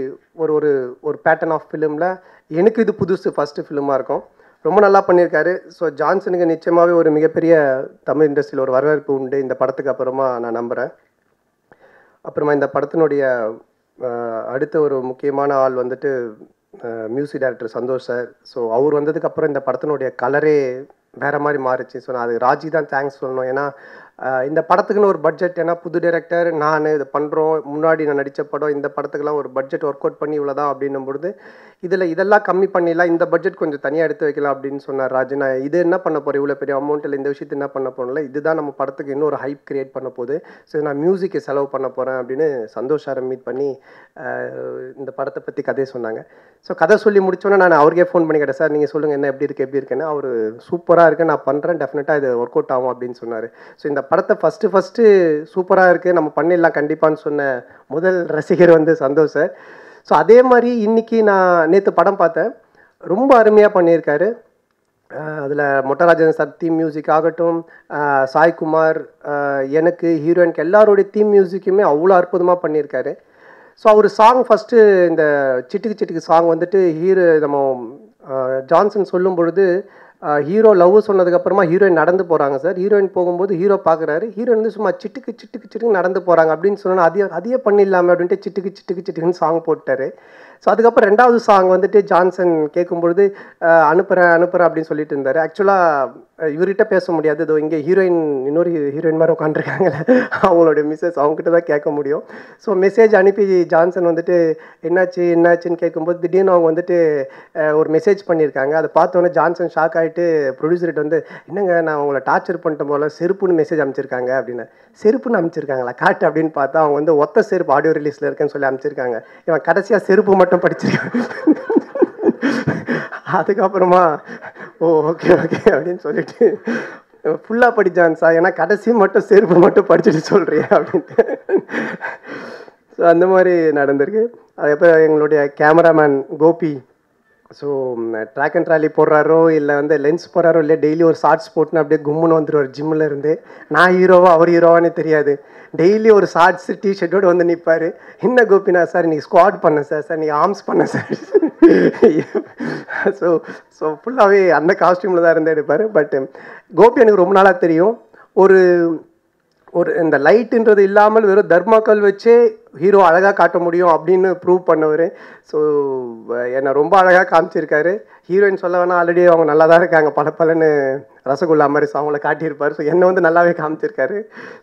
ஒரு பேட்டர்ன் ஆஃப் ஃபிலிமில் எனக்கு இது புதுசு ஃபஸ்ட்டு ஃபிலிமாக இருக்கும். ரொம்ப நல்லா பண்ணியிருக்காரு. ஸோ ஜான்சனுக்கு நிச்சயமாகவே ஒரு மிகப்பெரிய தமிழ் இண்டஸ்ட்ரியில் ஒரு வரவேற்பு உண்டு இந்த படத்துக்கு அப்புறமா நான் நம்புகிறேன். அப்புறமா இந்த படத்தினுடைய அடுத்த ஒரு முக்கியமான ஆள் வந்துட்டு music director Santhosh sir. So அவர் வந்ததுக்கப்புறம் இந்த படத்தினுடைய கலரே வேறு மாதிரி மாறிச்சு. ஸோ நான் அது ராஜி தான் தேங்க்ஸ் சொல்லணும். ஏன்னா இந்த படத்துக்குன்னு ஒரு பட்ஜெட், ஏன்னா புது டைரக்டர் நான் இதை பண்ணுறோம், முன்னாடி நான் நடித்த படம், இந்த படத்துக்கெல்லாம் ஒரு பட்ஜெட் ஒர்க் அவுட் பண்ணி இவ்வளோதான் அப்படின்னும் பொழுது இதெல்லாம் கம்மி பண்ணிடலாம், இந்த பட்ஜெட் கொஞ்சம் தனியாக எடுத்து வைக்கலாம் அப்படின்னு சொன்னார் ராஜ். நான் இது என்ன பண்ண போகிறேன், இவ்வளோ பெரிய அமௌண்ட்டில் இந்த விஷயத்தை என்ன பண்ண போகல, இதுதான் நம்ம படத்துக்கு இன்னொரு ஹைப் கிரியேட் பண்ண போகுது. ஸோ நான் மியூசிக்கு செலவு பண்ண போகிறேன் அப்படின்னு சந்தோஷ் சாரை மீட் பண்ணி இந்த படத்தை பற்றி கதையை சொன்னாங்க. ஸோ கதை சொல்லி முடிச்சோன்னே நான் அவருக்கே ஃபோன் பண்ணி கேட்டேன், சார் நீங்கள் சொல்லுங்கள் என்ன எப்படி இருக்குன்னு. அவர் சூப்பராக இருக்குது, நான் பண்ணுறேன், டெஃபினட்டாக இது ஒர்க் அவுட் ஆகும் அப்படின்னு சொன்னார். ஸோ இந்த படத்தை ஃபஸ்ட்டு சூப்பராக இருக்குது, நம்ம பண்ணிடலாம் கண்டிப்பான்னு சொன்ன முதல் ரசிகர் வந்து சந்தோஷ் சார். ஸோ அதே மாதிரி இன்றைக்கி நான் நேற்று படம் பார்த்தேன், ரொம்ப அருமையாக பண்ணியிருக்காரு. அதில் மொட்டராஜன் சார் தீம் மியூசிக் ஆகட்டும், சாய்குமார், எனக்கு ஹீரோயினுக்கு எல்லாருடைய தீம் மியூசிக்குமே அவ்வளோ அற்புதமாக பண்ணியிருக்காரு. ஸோ அவர் சாங் ஃபஸ்ட்டு இந்த சிட்டுக்கு சிட்டுக்கு சாங் வந்துட்டு நம்ம ஜான்சன் சொல்லும் பொழுது ஹீரோ லவ் சொன்னதுக்கப்புறமா ஹீரோயின் நடந்து போகிறாங்க சார். ஹீரோயின் போகும்போது ஹீரோ பார்க்குறாரு, ஹீரோயின் வந்து சும்மா சிட்டுக்கு சிட்டுக்கு சிட்டுக்கு நடந்து போகிறாங்க அப்படின்னு சொன்னால் அதையே பண்ணிடலாமே அப்படின்ட்டு சிட்டுக்கு சிட்டுக்கு சிட்டுக்குன்னு சாங் போட்டார். ஸோ அதுக்கப்புறம் ரெண்டாவது சாங் வந்துட்டு ஜான்சன் கேட்கும்பொழுது அனுப்புகிறேன் அப்படின்னு சொல்லிட்டு இருந்தார். ஆக்சுவலாக இவர்கிட்ட பேச முடியாது, இதோ இங்கே இன்னொரு ஹீரோயின் மாதிரி உட்காந்துருக்காங்களே அவங்களுடைய மிஸ்ஸஸ், அவங்ககிட்ட தான் கேட்க முடியும். ஸோ மெசேஜ் அனுப்பி ஜான்சன் வந்துட்டு என்னாச்சுன்னு கேட்கும்போது திடீர்னு அவங்க வந்துட்டு ஒரு மெசேஜ் பண்ணியிருக்காங்க. அதை பார்த்தோன்னே ஜான்சன் ஷாக் ஆகிட்டு ப்ரொடியூசர்கிட்ட வந்து, என்னங்க நான் உங்களை டார்ச்சர் பண்ணிட்ட போல செருப்புன்னு மெசேஜ் அனுப்பிச்சிருக்காங்க அப்படின்னு. செருப்புன்னு அனுப்பிச்சிருக்காங்களா காட்டு அப்படின்னு பார்த்தா அவங்க வந்து ஒத்த செருப்பு ஆடியோ ரிலீஸில் இருக்கேன்னு சொல்லி அனுப்பிச்சிருக்காங்க. இவன் கடைசியாக செருப்பு மட்டும் படிச்சிருக்காங்க. அதுக்கப்புறமா ஓகே அப்படின்னு சொல்லிட்டு ஃபுல்லாக படித்தான் சார், ஏன்னா கடைசி மட்டும் செருப்பு மட்டும் படிச்சுட்டு சொல்கிறியா அப்படின்ட்டு. ஸோ அந்த மாதிரி நடந்திருக்கு. அதுக்கப்புறம் எங்களுடைய cameraman Gopi, so track and trolley போடுறாரோ இல்லை வந்து லென்ஸ் போடுறாரோ இல்லை டெய்லி ஒரு ஷார்ட்ஸ் போட்டுன்னு அப்படியே கும்முன்னு வந்துடுவார் ஜிம்மில் இருந்து. நான் ஹீரோவா அவர் ஹீரோவானே தெரியாது. டெய்லி ஒரு ஷார்ட்ஸ் டிஷர்ட்டோடு வந்து நிற்பார். என்ன கோபினா சார் இன்னைக்கு ஸ்குவாட் பண்ணேன் சார் நீ ஆர்ம்ஸ் பண்ணேன் சார். ஸோ ஃபுல்லாகவே அந்த காஸ்டியூமில் தான் இருந்து எடுப்பார். பட் கோபி எனக்கு ரொம்ப நாளாக தெரியும். ஒரு இந்த லைட்டுன்றது இல்லாமல் வெறும் தர்மாக்கல் வச்சே ஹீரோ அழகாக காட்ட முடியும் அப்படின்னு ப்ரூவ் பண்ணவர். ஸோ என்னை ரொம்ப அழகாக காமிச்சிருக்காரு. ஹீரோயின் சொல்ல வேணால் ஆல்ரெடி அவங்க நல்லா தான் இருக்காங்க, பலன்னு ரசகுல்லா மாதிரி. ஸோ அவங்கள காட்டியிருப்பார். ஸோ என்னை வந்து நல்லாவே காமிச்சிருக்காரு.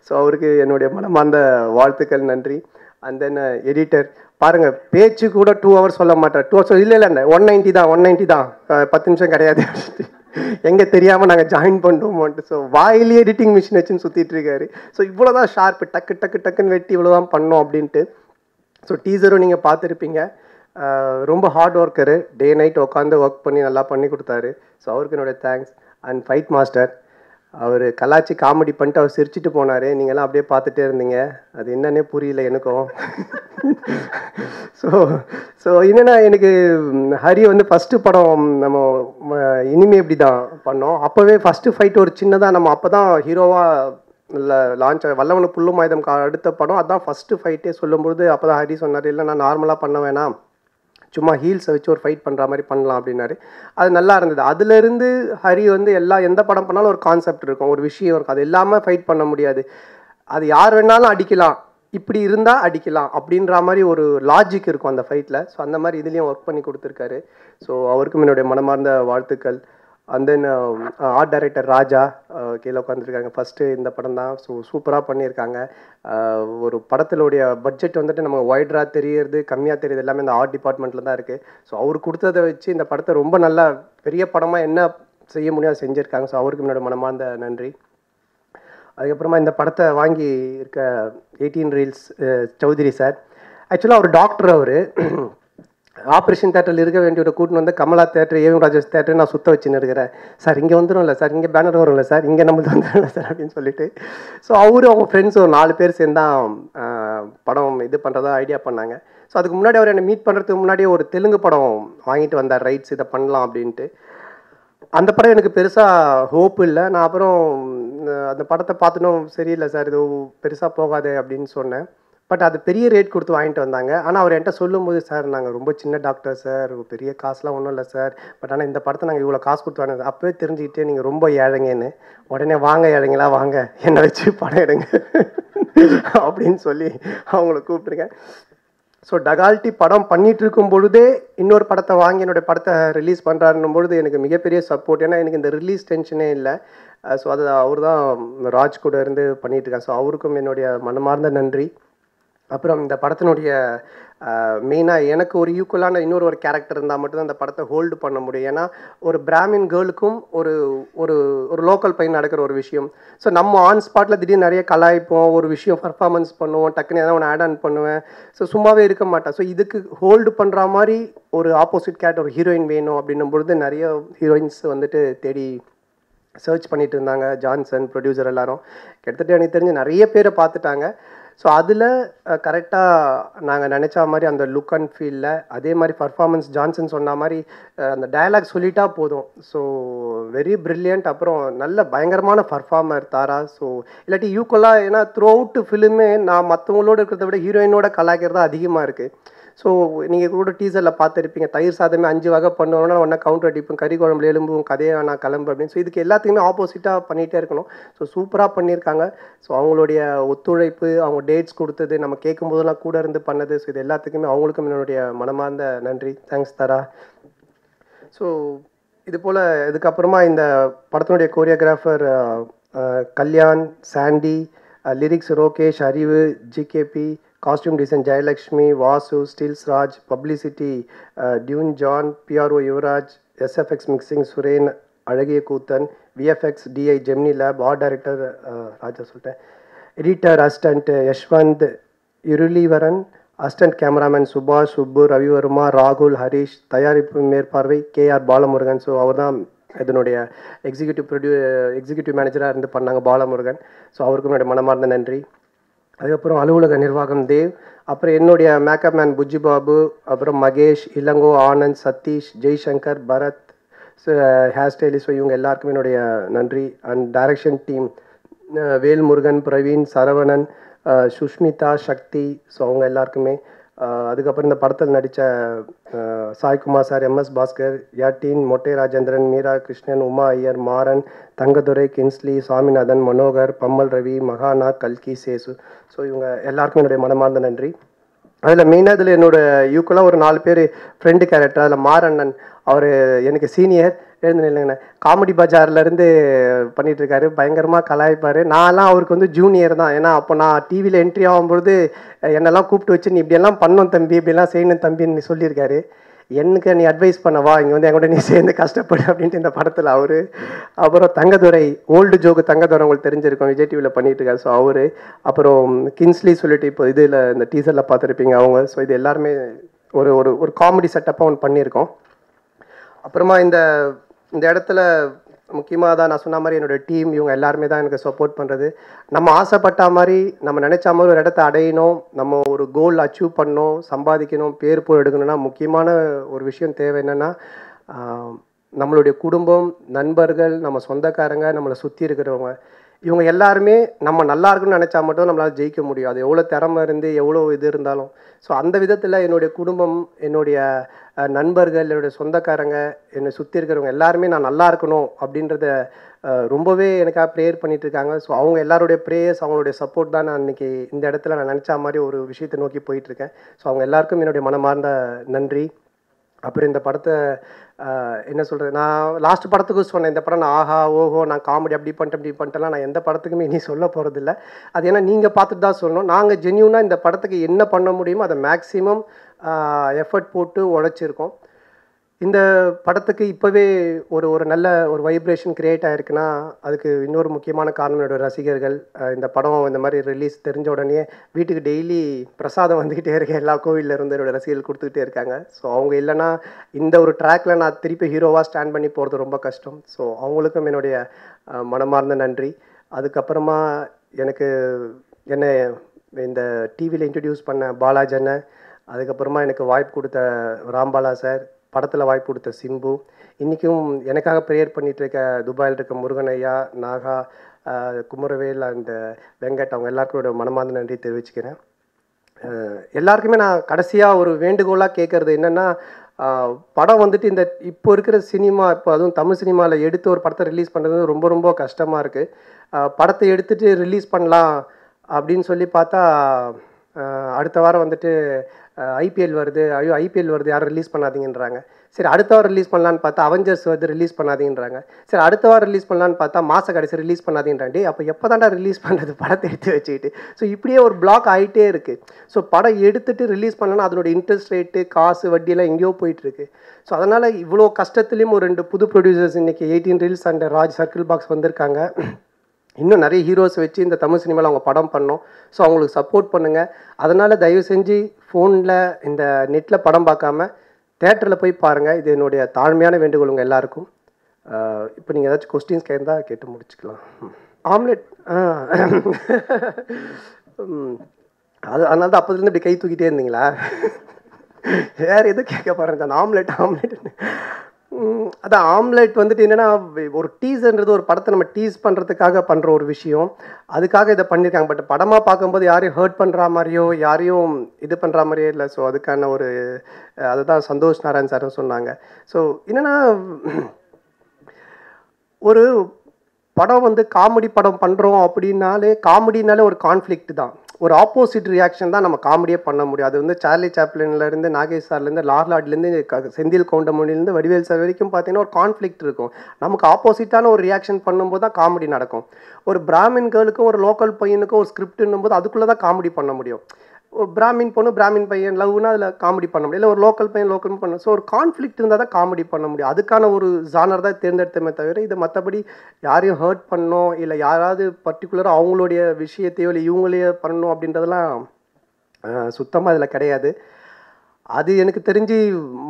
ஸோ அவருக்கு என்னுடைய மனமார்ந்த வாழ்த்துக்கள், நன்றி. அண்ட் தென் எடிட்டர் பாருங்கள், பேச்சு கூட 2 hours சொல்ல மாட்டார். 2 hours இல்லை 190 தான் 10 நிமிஷம் கிடையாது எங்கே தெரியாமல் நாங்கள் ஜாயின் பண்ணுவோம்ட்டு. ஸோ வாயிலே எடிட்டிங் மிஷின் வச்சுன்னு சுற்றிட்டு இருக்காரு. ஸோ இவ்வளோ தான் ஷார்ப்பு, டக்குன்னு வெட்டி இவ்வளோ தான் பண்ணோம் அப்படின்ட்டு. ஸோ டீசரும் நீங்கள் பார்த்துருப்பீங்க. ரொம்ப ஹார்ட் ஒர்க்கரு, டே நைட் உட்காந்து ஒர்க் பண்ணி நல்லா பண்ணி கொடுத்தாரு. ஸோ அவருக்கு என்னோடய தேங்க்ஸ். அண்ட் ஃபைட் மாஸ்டர், அவர் கலாச்சி காமெடி பண்ணிட்டு அவர் சிரிச்சிட்டு போனார். நீங்கள்லாம் அப்படியே பார்த்துட்டே இருந்தீங்க, அது என்னன்னே புரியல எனக்கும். ஸோ என்னென்னா எனக்கு ஹரி வந்து ஃபஸ்ட்டு படம் நம்ம இனிமே இப்படி தான் பண்ணோம். அப்போவே ஃபஸ்ட்டு ஃபைட் ஒரு சின்னதாக நம்ம அப்போ தான் ஹீரோவாக லான்ச் வல்லவனு புல்லும் ஆயுதம் அடுத்த படம் அதுதான் ஃபஸ்ட்டு ஃபைட்டே. சொல்லும்போது அப்போ தான் ஹரி சொன்னார், இல்லை நான் நார்மலாக பண்ண வேணாம், சும்மா ஹீல்ஸை வச்சு ஒரு ஃபைட் பண்ணுற மாதிரி பண்ணலாம் அப்படின்னாரு. அது நல்லா இருந்தது. அதுலேருந்து ஹரி வந்து எந்த படம் பண்ணாலும் ஒரு கான்செப்ட் இருக்கும், ஒரு விஷயம் இருக்கும். அது இல்லாமல் ஃபைட் பண்ண முடியாது. அது யார் வேணாலும் அடிக்கலாம், இப்படி இருந்தால் அடிக்கலாம் அப்படின்ற மாதிரி ஒரு லாஜிக் இருக்கும் அந்த ஃபைட்டில். ஸோ அந்த மாதிரி இதுலேயும் ஒர்க் பண்ணி கொடுத்துருக்காரு. ஸோ அவருக்கும் என்னுடைய மனமார்ந்த வாழ்த்துக்கள். அண்ட் தென் ஆர்ட் டைரக்டர் ராஜா கீழே உட்காந்துருக்காங்க. ஃபஸ்ட்டு இந்த படம் தான். ஸோ சூப்பராக பண்ணியிருக்காங்க. ஒரு படத்தினுடைய பட்ஜெட் வந்துட்டு நம்ம ஒய்டராக தெரியறது கம்மியாக தெரியுது எல்லாமே இந்த ஆர்ட் டிபார்ட்மெண்ட்டில் தான் இருக்குது. ஸோ அவர் கொடுத்ததை வச்சு இந்த படத்தை ரொம்ப நல்லா பெரிய படமாக என்ன செய்ய முடியும் அதை செஞ்சுருக்காங்க. ஸோ அவருக்கு என்னோட மனமார்ந்த நன்றி. அதுக்கப்புறமா இந்த படத்தை வாங்கி இருக்க 18 Reels சௌத்ரி சார். ஆக்சுவலாக அவர் டாக்டர். அவர் ஆப்ரேஷன் தேட்டரில் இருக்க வேண்டிய ஒரு கூட்டின்னு வந்து Kamala theatre, AVM Rajesh theatre நான் சுற்ற வச்சுன்னு இருக்கிறேன். சார் இங்கே வந்துடும்ல சார், இங்கே பேனர் வரும்ல சார், இங்கே நம்மளுக்கு வந்துடும்ல சார் அப்படின்னு சொல்லிட்டு. ஸோ அவரும் அவங்க ஃப்ரெண்ட்ஸ் ஒரு 4 பேர் சேர்ந்து தான் படம் இது பண்ணுறதா ஐடியா பண்ணாங்க. ஸோ அதுக்கு முன்னாடி அவர் என்னை மீட் பண்ணுறதுக்கு முன்னாடியே ஒரு தெலுங்கு படம் வாங்கிட்டு வந்தார், ரைட்ஸ் இதை பண்ணலாம் அப்படின்ட்டு. அந்த படம் எனக்கு பெருசாக ஹோப் இல்லை. நான் அப்புறம் அந்த படத்தை பார்த்துட்டும் சரியில்லை சார், இது பெருசாக போகாது அப்படின்னு சொன்னேன். பட் அது பெரிய ரேட் கொடுத்து வாங்கிட்டு வந்தாங்க. ஆனால் அவர் என்கிட்ட சொல்லும்போது, சார் நாங்கள் ரொம்ப சின்ன டாக்டர் சார், பெரிய காசுலாம் ஒன்றும் இல்லை சார், பட் ஆனால் இந்த படத்தை நாங்கள் இவ்வளோ காசு கொடுத்து வாங்க, அப்போவே தெரிஞ்சுக்கிட்டே நீங்கள் ரொம்ப ஏழைங்கன்னு. உடனே வாங்க ஏழைங்களா வாங்க, என்னை வச்சு படம் எடுங்க அப்படின்னு சொல்லி அவங்கள கூப்பிட்ருக்கேன். ஸோ டகால்ட்டி படம் பண்ணிகிட்டு இருக்கும் பொழுதே இன்னொரு படத்தை வாங்கி என்னுடைய படத்தை ரிலீஸ் பண்ணுறாருன்னும் பொழுது எனக்கு மிகப்பெரிய சப்போர்ட். ஏன்னா எனக்கு இந்த ரிலீஸ் டென்ஷனே இல்லை. ஸோ அது அவர் தான் ராஜ் கூட இருந்து பண்ணிகிட்ருக்காங்க. ஸோ அவருக்கும் என்னுடைய மனமார்ந்த நன்றி. அப்புறம் இந்த படத்தினுடைய மெயினாக எனக்கு ஒரு ஈக்குவலான இன்னொரு கேரக்டர் இருந்தால் மட்டும்தான் அந்த படத்தை ஹோல்டு பண்ண முடியும். ஏன்னா ஒரு பிராமின் கேர்ளுக்கும் ஒரு ஒரு ஒரு லோக்கல் பையன் நடக்கிற ஒரு விஷயம். ஸோ நம்ம ஆன் ஸ்பாட்டில் திடீர்னு நிறைய கலாய்ப்போம், ஒரு விஷயம் பர்ஃபார்மன்ஸ் பண்ணுவோம், டக்குன்னு எதாவது ஒன்று ஆட் ஆன் பண்ணுவேன். ஸோ சும்மாவே இருக்க மாட்டேன். ஸோ இதுக்கு ஹோல்டு பண்ணுற மாதிரி ஒரு ஆப்போசிட் கேரக்டர், ஒரு ஹீரோயின் வேணும் அப்படின்னும் பொழுது நிறைய ஹீரோயின்ஸ் வந்துட்டு தேடி சர்ச் பண்ணிட்டு இருந்தாங்க. ஜான்சன் ப்ரொடியூசர் எல்லாரும் கிட்டத்தட்ட எனக்கு தெரிஞ்சு நிறைய பேரை பார்த்துட்டாங்க. ஸோ அதில் கரெக்டாக நாங்கள் நினச்ச மாதிரி அந்த லுக் அண்ட் ஃபீலில் அதே மாதிரி பர்ஃபார்மன்ஸ் ஜான்சன் சொன்ன மாதிரி அந்த டயலாக் சொல்லிட்டா போதும். So very brilliant. அப்புறம் நல்ல பயங்கரமான பர்ஃபார்மர் தாரா. ஸோ இல்லாட்டி ஈக்குவலாக, ஏன்னா த்ரூ அவுட் ஃபிலிமே நான் மற்றவங்களோட இருக்கிறத விட ஹீரோயினோட கலாய்க்கிறது தான் அதிகமாக இருக்குது. ஸோ நீங்கள் கூட டீசரில் பார்த்துருப்பீங்க, தயிர் சாதமே 5 வகை பண்ணுவோம்னா ஒன்றா கவுண்டர் அடிப்போம், கறி குழம்புல எலும்பும் கதையை நான் கிளம்பு அப்படின்னு. ஸோ இதுக்கு எல்லாத்துக்குமே ஆப்போசிட்டாக பண்ணிகிட்டே இருக்கணும். ஸோ சூப்பராக பண்ணியிருக்காங்க. ஸோ அவங்களுடைய ஒத்துழைப்பு, அவங்க டேட்ஸ் கொடுத்தது, நம்ம கேட்கும் போதெல்லாம் கூட இருந்து பண்ணது, ஸோ இது எல்லாத்துக்குமே அவங்களுக்கும் என்னுடைய மனமார்ந்த நன்றி. தேங்க்ஸ் தரா. ஸோ இது போல் இதுக்கப்புறமா இந்த படத்தினுடைய choreographer Kalyan, Sandy, lyrics Rokesh, Arivu, GKB, costume design Jayalakshmi, Vasu, stills Raj, publicity Tune John, PRO Yuvaraj, SFX mixing Suren, அழகிய Koothan, VFX DI Gemini lab, art director Raja சொல்லிட்டேன், editor assistant Yashwanth Irulivaran, assistant cameraman Subash, Subbu, Ravi Varma, ராகுல், ஹரிஷ், தயாரிப்பு மேற்பார்வை கேஆர் பாலமுருகன். ஸோ அவர் தான் இதனுடைய எக்ஸிக்யூட்டிவ் மேனேஜராக இருந்து பண்ணாங்க, பாலமுருகன். ஸோ அவருக்கும் என்னுடைய மனமார்ந்த நன்றி. அதுக்கப்புறம் அலுவலக நிர்வாகம் தேவ், அப்புறம் என்னுடைய மேக்கப் மேன் புஜ்ஜி பாபு, அப்புறம் மகேஷ், இளங்கோ, ஆனந்த், சதீஷ், ஜெய்சங்கர், பரத், ஹேர் ஸ்டைலிஸ்ட், இவங்க எல்லாருக்குமே என்னுடைய நன்றி. And direction team Velmurugan, Praveen, Saravanan, Sushmitha, Sakthi, so அவங்க எல்லாருக்குமே. அதுக்கப்புறம் இந்த படத்தில் நடித்த சாய்குமார் சார், எம்எஸ் பாஸ்கர், யாட்டீன், மொட்டை ராஜேந்திரன், மீரா கிருஷ்ணன், உமா ஐயர், மாறன், தங்கதுரை, கின்ஸ்லி, சாமிநாதன், மனோகர், பம்மல் ரவி, மகாநாத், கல்கி, சேசு. ஸோ இவங்க எல்லாருக்கும் என்னுடைய மனமார்ந்த நன்றி. அதில் மெயினாக இதில் என்னோடய யூக்கெல்லாம் ஒரு 4 பேர் ஃப்ரெண்டு கேரக்டர். அதில் மாரண்ணன், அவர் எனக்கு சீனியர், எழுந்து இல்லைங்கண்ணே, காமெடி பஜார்லேருந்து பண்ணிகிட்ருக்காரு, பயங்கரமாக கலாய்ப்பார். நான்லாம் அவருக்கு வந்து ஜூனியர் தான். ஏன்னா அப்போ நான் டிவியில் என்ட்ரி ஆகும்பொழுது என்னெல்லாம் கூப்பிட்டு வச்சு, நீ இப்படியெல்லாம் பண்ணணும் தம்பி, இப்படியெல்லாம் செய்யணும் தம்பின்னு சொல்லியிருக்காரு. எனக்கு நீ அட்வைஸ் பண்ணவா, இங்கே வந்து என் கூட நீ சேர்ந்து கஷ்டப்படு அப்படின்ட்டு இந்த படத்தில் அவர். அப்புறம் தங்கதுரை, ஓல்டு ஜோக்கு தங்கதுரை உங்களுக்கு தெரிஞ்சிருக்கும், விஜய் டிவியில் பண்ணிகிட்டு இருக்காரு. ஸோ அவர். அப்புறம் கின்ஸ்லி சொல்லிட்டு இப்போ இதில் இந்த டீசரில் பார்த்துருப்பீங்க அவங்க. ஸோ இது எல்லாருமே ஒரு ஒரு ஒரு காமெடி செட்டப்பாக ஒன்று பண்ணியிருக்கோம். அப்புறமா இந்த இடத்துல முக்கியமாக தான் நான் சொன்ன மாதிரி என்னோடய டீம், இவங்க எல்லாருமே தான் எனக்கு சப்போர்ட் பண்ணுறது. நம்ம ஆசைப்பட்ட மாதிரி, நம்ம நினச்ச மாதிரி ஒரு இடத்த அடையணும், நம்ம ஒரு கோல் அச்சீவ் பண்ணணும், சம்பாதிக்கணும், பேர் புகழ் எடுக்கணும்னா முக்கியமான ஒரு விஷயம் தேவை என்னென்னா, நம்மளுடைய குடும்பம், நண்பர்கள், நம்ம சொந்தக்காரங்க, நம்மளை சுற்றி இருக்கிறவங்க, இவங்க எல்லாருமே நம்ம நல்லா இருக்குன்னு நினச்சா மட்டும் நம்மளால் ஜெயிக்க முடியும். அது எவ்வளோ திறமை இருந்து எவ்வளோ இது இருந்தாலும். ஸோ அந்த விதத்தில் என்னுடைய குடும்பம், என்னுடைய நண்பர்கள், என்னுடைய சொந்தக்காரங்க, என்னை சுற்றி இருக்கிறவங்க எல்லாருமே நான் நல்லா இருக்கணும் அப்படின்றத ரொம்பவே எனக்காக ப்ரேயர் பண்ணிகிட்ருக்காங்க. ஸோ அவங்க எல்லாருடைய ப்ரேயர்ஸ், அவங்களுடைய சப்போர்ட் தான் நான் இன்றைக்கி இந்த இடத்துல நான் நினச்சா மாதிரி ஒரு விஷயத்தை நோக்கி போயிட்டுருக்கேன். ஸோ அவங்க எல்லாருக்கும் என்னுடைய மனமார்ந்த நன்றி. அப்புறம் இந்த படத்தை என்ன சொல்கிறது, நான் லாஸ்ட் படத்துக்கு சொன்னேன், இந்த படம் நான் ஆஹா ஓஹோ நான் காமெடி அப்படி பண்ணிட்டேன் இப்படி பண்ணிட்டேலாம் நான் எந்த படத்துக்குமே இனி சொல்ல போகிறதில்ல. அது ஏன்னா நீங்கள் பார்த்துட்டு தான் சொல்லணும். நாங்கள் ஜென்யூனாக இந்த படத்துக்கு என்ன பண்ண முடியுமோ அதை மேக்ஸிமம் எஃபர்ட் போட்டு உழைச்சிருக்கோம். இந்த படத்துக்கு இப்போவே ஒரு நல்ல ஒரு வைப்ரேஷன் க்ரியேட் ஆகிருக்குன்னா அதுக்கு இன்னொரு முக்கியமான காரணம் என்னோடய ரசிகர்கள். இந்த படம் இந்த மாதிரி ரிலீஸ் தெரிஞ்ச உடனே வீட்டுக்கு டெய்லி பிரசாதம் வந்துக்கிட்டே இருக்கேன், எல்லா கோவிலில் இருந்து என்னோடய ரசிகர்கள் கொடுத்துக்கிட்டே இருக்காங்க. ஸோ அவங்க இல்லைன்னா இந்த ஒரு ட்ராக்கில் நான் திருப்பி ஹீரோவாக ஸ்டாண்ட் பண்ணி போகிறது ரொம்ப கஷ்டம். ஸோ அவங்களுக்கும் என்னுடைய மனமார்ந்த நன்றி. அதுக்கப்புறமா எனக்கு என்னை இந்த டிவியில் இன்ட்ரடியூஸ் பண்ண பாலாஜனை, அதுக்கப்புறமா எனக்கு வாய்ப்பு கொடுத்த ராம்பாலா சார், படத்தில் வாய்ப்பு கொடுத்த சிம்பு, இன்றைக்கும் எனக்காக ப்ரேயர் பண்ணிகிட்டு இருக்க துபாயில் இருக்க முருகன் ஐயா, நாகா, குமரவேல் அண்ட் வெங்கட், அவங்க எல்லாருக்கோட மனமார்ந்த நன்றி தெரிவிச்சுக்கிறேன். எல்லாருக்குமே நான் கடைசியாக ஒரு வேண்டுகோளாக கேட்குறது என்னென்னா, படம் வந்துட்டு இந்த இப்போ இருக்கிற சினிமா, இப்போ அதுவும் தமிழ் சினிமாவில் எடுத்து ஒரு படத்தை ரிலீஸ் பண்ணுறது ரொம்ப ரொம்ப கஷ்டமாக இருக்குது. படத்தை எடுத்துகிட்டு ரிலீஸ் பண்ணலாம் அப்படின்னு சொல்லி பார்த்தா அடுத்த வாரம் வந்துட்டு ஐபிஎல் வருது, ஐயோ ஐபிஎல் வருது யாரும் ரிலீஸ் பண்ணாதீங்கன்றாங்க. சரி அடுத்த வாரம் ரிலீஸ் பண்ணலான்னு பார்த்தா அவெஞ்சர்ஸ் வருது ரிலீஸ் பண்ணாதீங்கன்றாங்க. சரி அடுத்த வாரம் ரிலீஸ் பண்ணலான்னு பார்த்தா மாத கடைசி ரிலீஸ் பண்ணாதீங்கன்றாண்டி. அப்போ எப்போ தாண்டா ரிலீஸ் பண்ணுறது படத்தை எடுத்து வச்சுக்கிட்டு? ஸோ இப்படியே ஒரு பிளாக் ஆகிட்டே இருக்குது. ஸோ படம் எடுத்துகிட்டு ரிலீஸ் பண்ணலன்னா அதனோட இன்ட்ரெஸ்ட் ரேட்டு, காசு, வட்டியெல்லாம் எங்கேயோ போயிட்டுருக்கு. ஸோ அதனால் இவ்வளோ கஷ்டத்துலேயும் ஒரு 2 புது ப்ரொடியூசர்ஸ் இன்றைக்கி 18 reels and Raj circle box வந்திருக்காங்க. இன்னும் நிறைய ஹீரோஸ் வச்சு இந்த தமிழ் சினிமாவில் அவங்க படம் பண்ணோம். ஸோ அவங்களுக்கு சப்போர்ட் பண்ணுங்கள். அதனால் தயவு செஞ்சு ஃபோனில் இந்த நெட்டில் படம் பார்க்காம தேட்டரில் போய் பாருங்கள். இது என்னுடைய தாழ்மையான வேண்டுகோள் உங்கள் எல்லாருக்கும். இப்போ நீங்கள் ஏதாச்சும் கொஸ்டின்ஸ் கேட்டால் கேட்டு முடிச்சுக்கலாம். ஆம்லெட் அது அதனால தான் அப்போதுலேருந்து இப்படி கை தூக்கிட்டே இருந்தீங்களா? வேறு எதுவும் கேட்க பாருங்க. அந்த ஆம்லெட் அதான் ஆம்லெட் வந்துட்டு என்னென்னா ஒரு டீஸர்ன்றது ஒரு படத்தை நம்ம டீஸ் பண்ணுறதுக்காக பண்ணுற ஒரு விஷயம், அதுக்காக இதை பண்ணியிருக்காங்க. பட் படமாக பார்க்கும்போது யாரையும் ஹர்ட் பண்ணுற மாதிரியோ யாரையும் இது பண்ணுற மாதிரியோ இல்லை. ஸோ அதுக்கான ஒரு அதுதான் சந்தோஷ் நாராயண் சாரும் சொன்னாங்க. ஸோ என்னென்னா ஒரு படம் வந்து காமெடி படம் பண்ணுறோம் காமெடினாலே ஒரு கான்ஃப்ளிக்ட் தான், ஒரு ஆப்போசிட் ரியாக்ஷன் தான் நம்ம காமெடியே பண்ண முடியும். அது வந்து சார்லி சாப்ளின்லேருந்து நாகேஷ் சார்லேருந்து லார்லாட்லேருந்து செந்தில் கவுண்டமணிலேருந்து வடிவேல் சார் வரைக்கும் பார்த்தீங்கன்னா ஒரு கான்ஃப்ளிக்ட் இருக்கும். நமக்கு ஆப்போசிட்டான ஒரு ரியாக்ஷன் பண்ணும்போது தான் காமெடி நடக்கும். ஒரு பிராமின் கேர்ளுக்கும் ஒரு லோக்கல் பையனுக்கும் ஒரு ஸ்கிரிப்ட்னும் போது அதுக்குள்ளே தான் காமெடி பண்ண முடியும். ஒரு பிராமின் பொண்ணு பிராமின் பையன் லவ்னா அதில் காமெடி பண்ண முடியும், இல்லை ஒரு லோக்கல் பையன் லோக்கல் பண்ண. ஸோ ஒரு கான்ஃப்ளிக்ட் இருந்தால் தான் காமெடி பண்ண முடியும். அதுக்கான ஒரு ஜானர் தான் தேர்ந்தெடுத்தமே தவிர இது மற்றபடி யாரையும் ஹர்ட் பண்ணணும் இல்லை யாராவது பர்டிகுலராக அவங்களுடைய விஷயத்தையோ இல்லை இவங்களையோ பண்ணணும் அப்படின்றதெல்லாம் சுத்தமாக அதில் கிடையாது. அது எனக்கு தெரிஞ்சு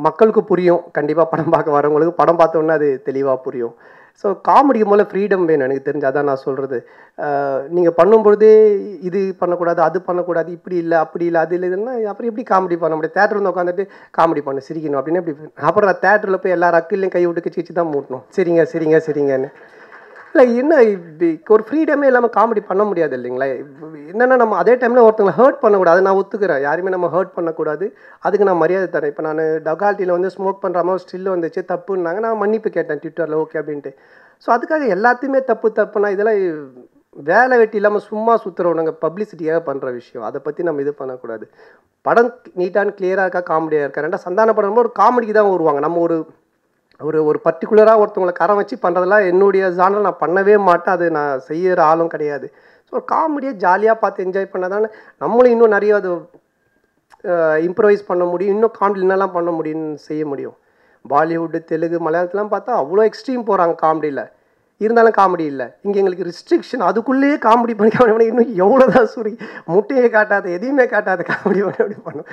மக்களுக்கு புரியும். கண்டிப்பாக படம் பார்க்க வரவங்களுக்கு படம் பார்த்தோன்னே அது தெளிவாக புரியும். ஸோ காமெடிக்கு முதல்ல ஃப்ரீடம் வேணும் எனக்கு தெரிஞ்சு. அதான் நான் சொல்கிறது. நீங்கள் பண்ணும்பொழுதே இது பண்ணக்கூடாது அது பண்ணக்கூடாது இப்படி இல்லை அப்படி இல்லை அது இல்லை இதுன்னா அப்புறம் எப்படி காமெடி பண்ண முடியும்? தேட்டர் வந்து உட்காந்துட்டு காமெடி பண்ண சிரிக்கணும் அப்படின்னு எப்படி? அப்புறம் நான் தேட்டரில் போய் எல்லா அக்கிலையும் கை விட்டு கிச்சு தான் மூட்டணும், சரிங்க சரிங்க சரிங்கன்னு. இல்லை என்ன ஒரு ஃப்ரீடமே இல்லாமல் காமெடி பண்ண முடியாது இல்லைங்களா? என்னென்னா நம்ம அதே டைமில் ஒருத்தங்களை ஹர்ட் பண்ணக்கூடாது. நான் ஒத்துக்கிறேன், யாருமே நம்ம ஹர்ட் பண்ணக்கூடாது, அதுக்கு நான் மரியாதை தரேன். இப்போ நான் டகால்ட்டியில் வந்து ஸ்மோக் பண்ணுற மாதிரி ஸ்டில் வந்துச்சு தப்புன்னாங்க, நான் மன்னிப்பு கேட்டேன் ட்விட்டரில் ஓகே அப்படின்ட்டு. ஸோ அதுக்காக எல்லாத்தையுமே தப்புனா இதெல்லாம் வேலை வெட்டி இல்லாமல் சும்மா சுற்றுறவனுங்க பப்ளிசிட்டியாக பண்ணுற விஷயம். அதை பற்றி நம்ம இது பண்ணக்கூடாது. படம் நீட்டான கிளியராக இருக்கா காமெடியாக இருக்கா? ரெண்டா சந்தான படம் ஒரு காமெடிக்கு தான் வருவாங்க. நம்ம ஒரு ஒரு ஒரு பர்டிகுலராக ஒருத்தவங்களை கரம் வச்சு பண்ணுறதெல்லாம் என்னுடைய ஜானல் நான் பண்ணவே மாட்டேன், அது நான் செய்கிற ஆளும் கிடையாது. ஸோ காமெடியை ஜாலியாக பார்த்து என்ஜாய் பண்ண தானே நம்மளும் இன்னும் நிறைய அது இம்ப்ரவைஸ் பண்ண முடியும், இன்னும் காமெடி என்னெல்லாம் பண்ண முடியும்னு செய்ய முடியும். பாலிவுட்டு தெலுங்கு மலையாளத்துலாம் பார்த்தா அவ்வளோ எக்ஸ்ட்ரீம் போகிறாங்க காமெடியில், இருந்தாலும் காமெடி இல்லை. இங்கே எங்களுக்கு ரிஸ்ட்ரிக்ஷன், அதுக்குள்ளேயே காமெடி பண்ணி இன்னும் எவ்வளோ தான் சூரி முட்டையை காட்டாது எதையுமே காட்டாது காமெடி பண்ணி அப்படி பண்ணும்.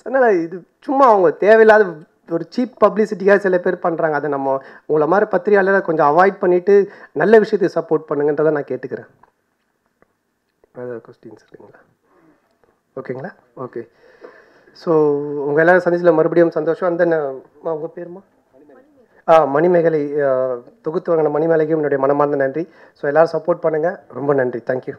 அதனால் இது சும்மா அவங்க தேவையில்லாத ஒரு சீப் பப்ளிசிட்டியாக சில பேர் பண்ணுறாங்க. அதை நம்ம உங்களை மாதிரி பத்திரிகையாளரை கொஞ்சம் அவாய்ட் பண்ணிவிட்டு நல்ல விஷயத்தை சப்போர்ட் பண்ணுங்கன்றதை நான் கேட்டுக்கிறேன். ஏதாவது கொஸ்டின்ஸ் இருக்குங்களா? ஓகேங்களா? ஓகே. ஸோ உங்கள் எல்லோரும் சந்திச்சில் மறுபடியும் சந்தோஷம். அந்த உங்கள் பேருமா? மணிமேகலை தொகுத்து வாங்கின மணிமேகலைக்கும் என்னுடைய மனமார்ந்த நன்றி. ஸோ எல்லோரும் சப்போர்ட் பண்ணுங்கள். ரொம்ப நன்றி. தேங்க்யூ.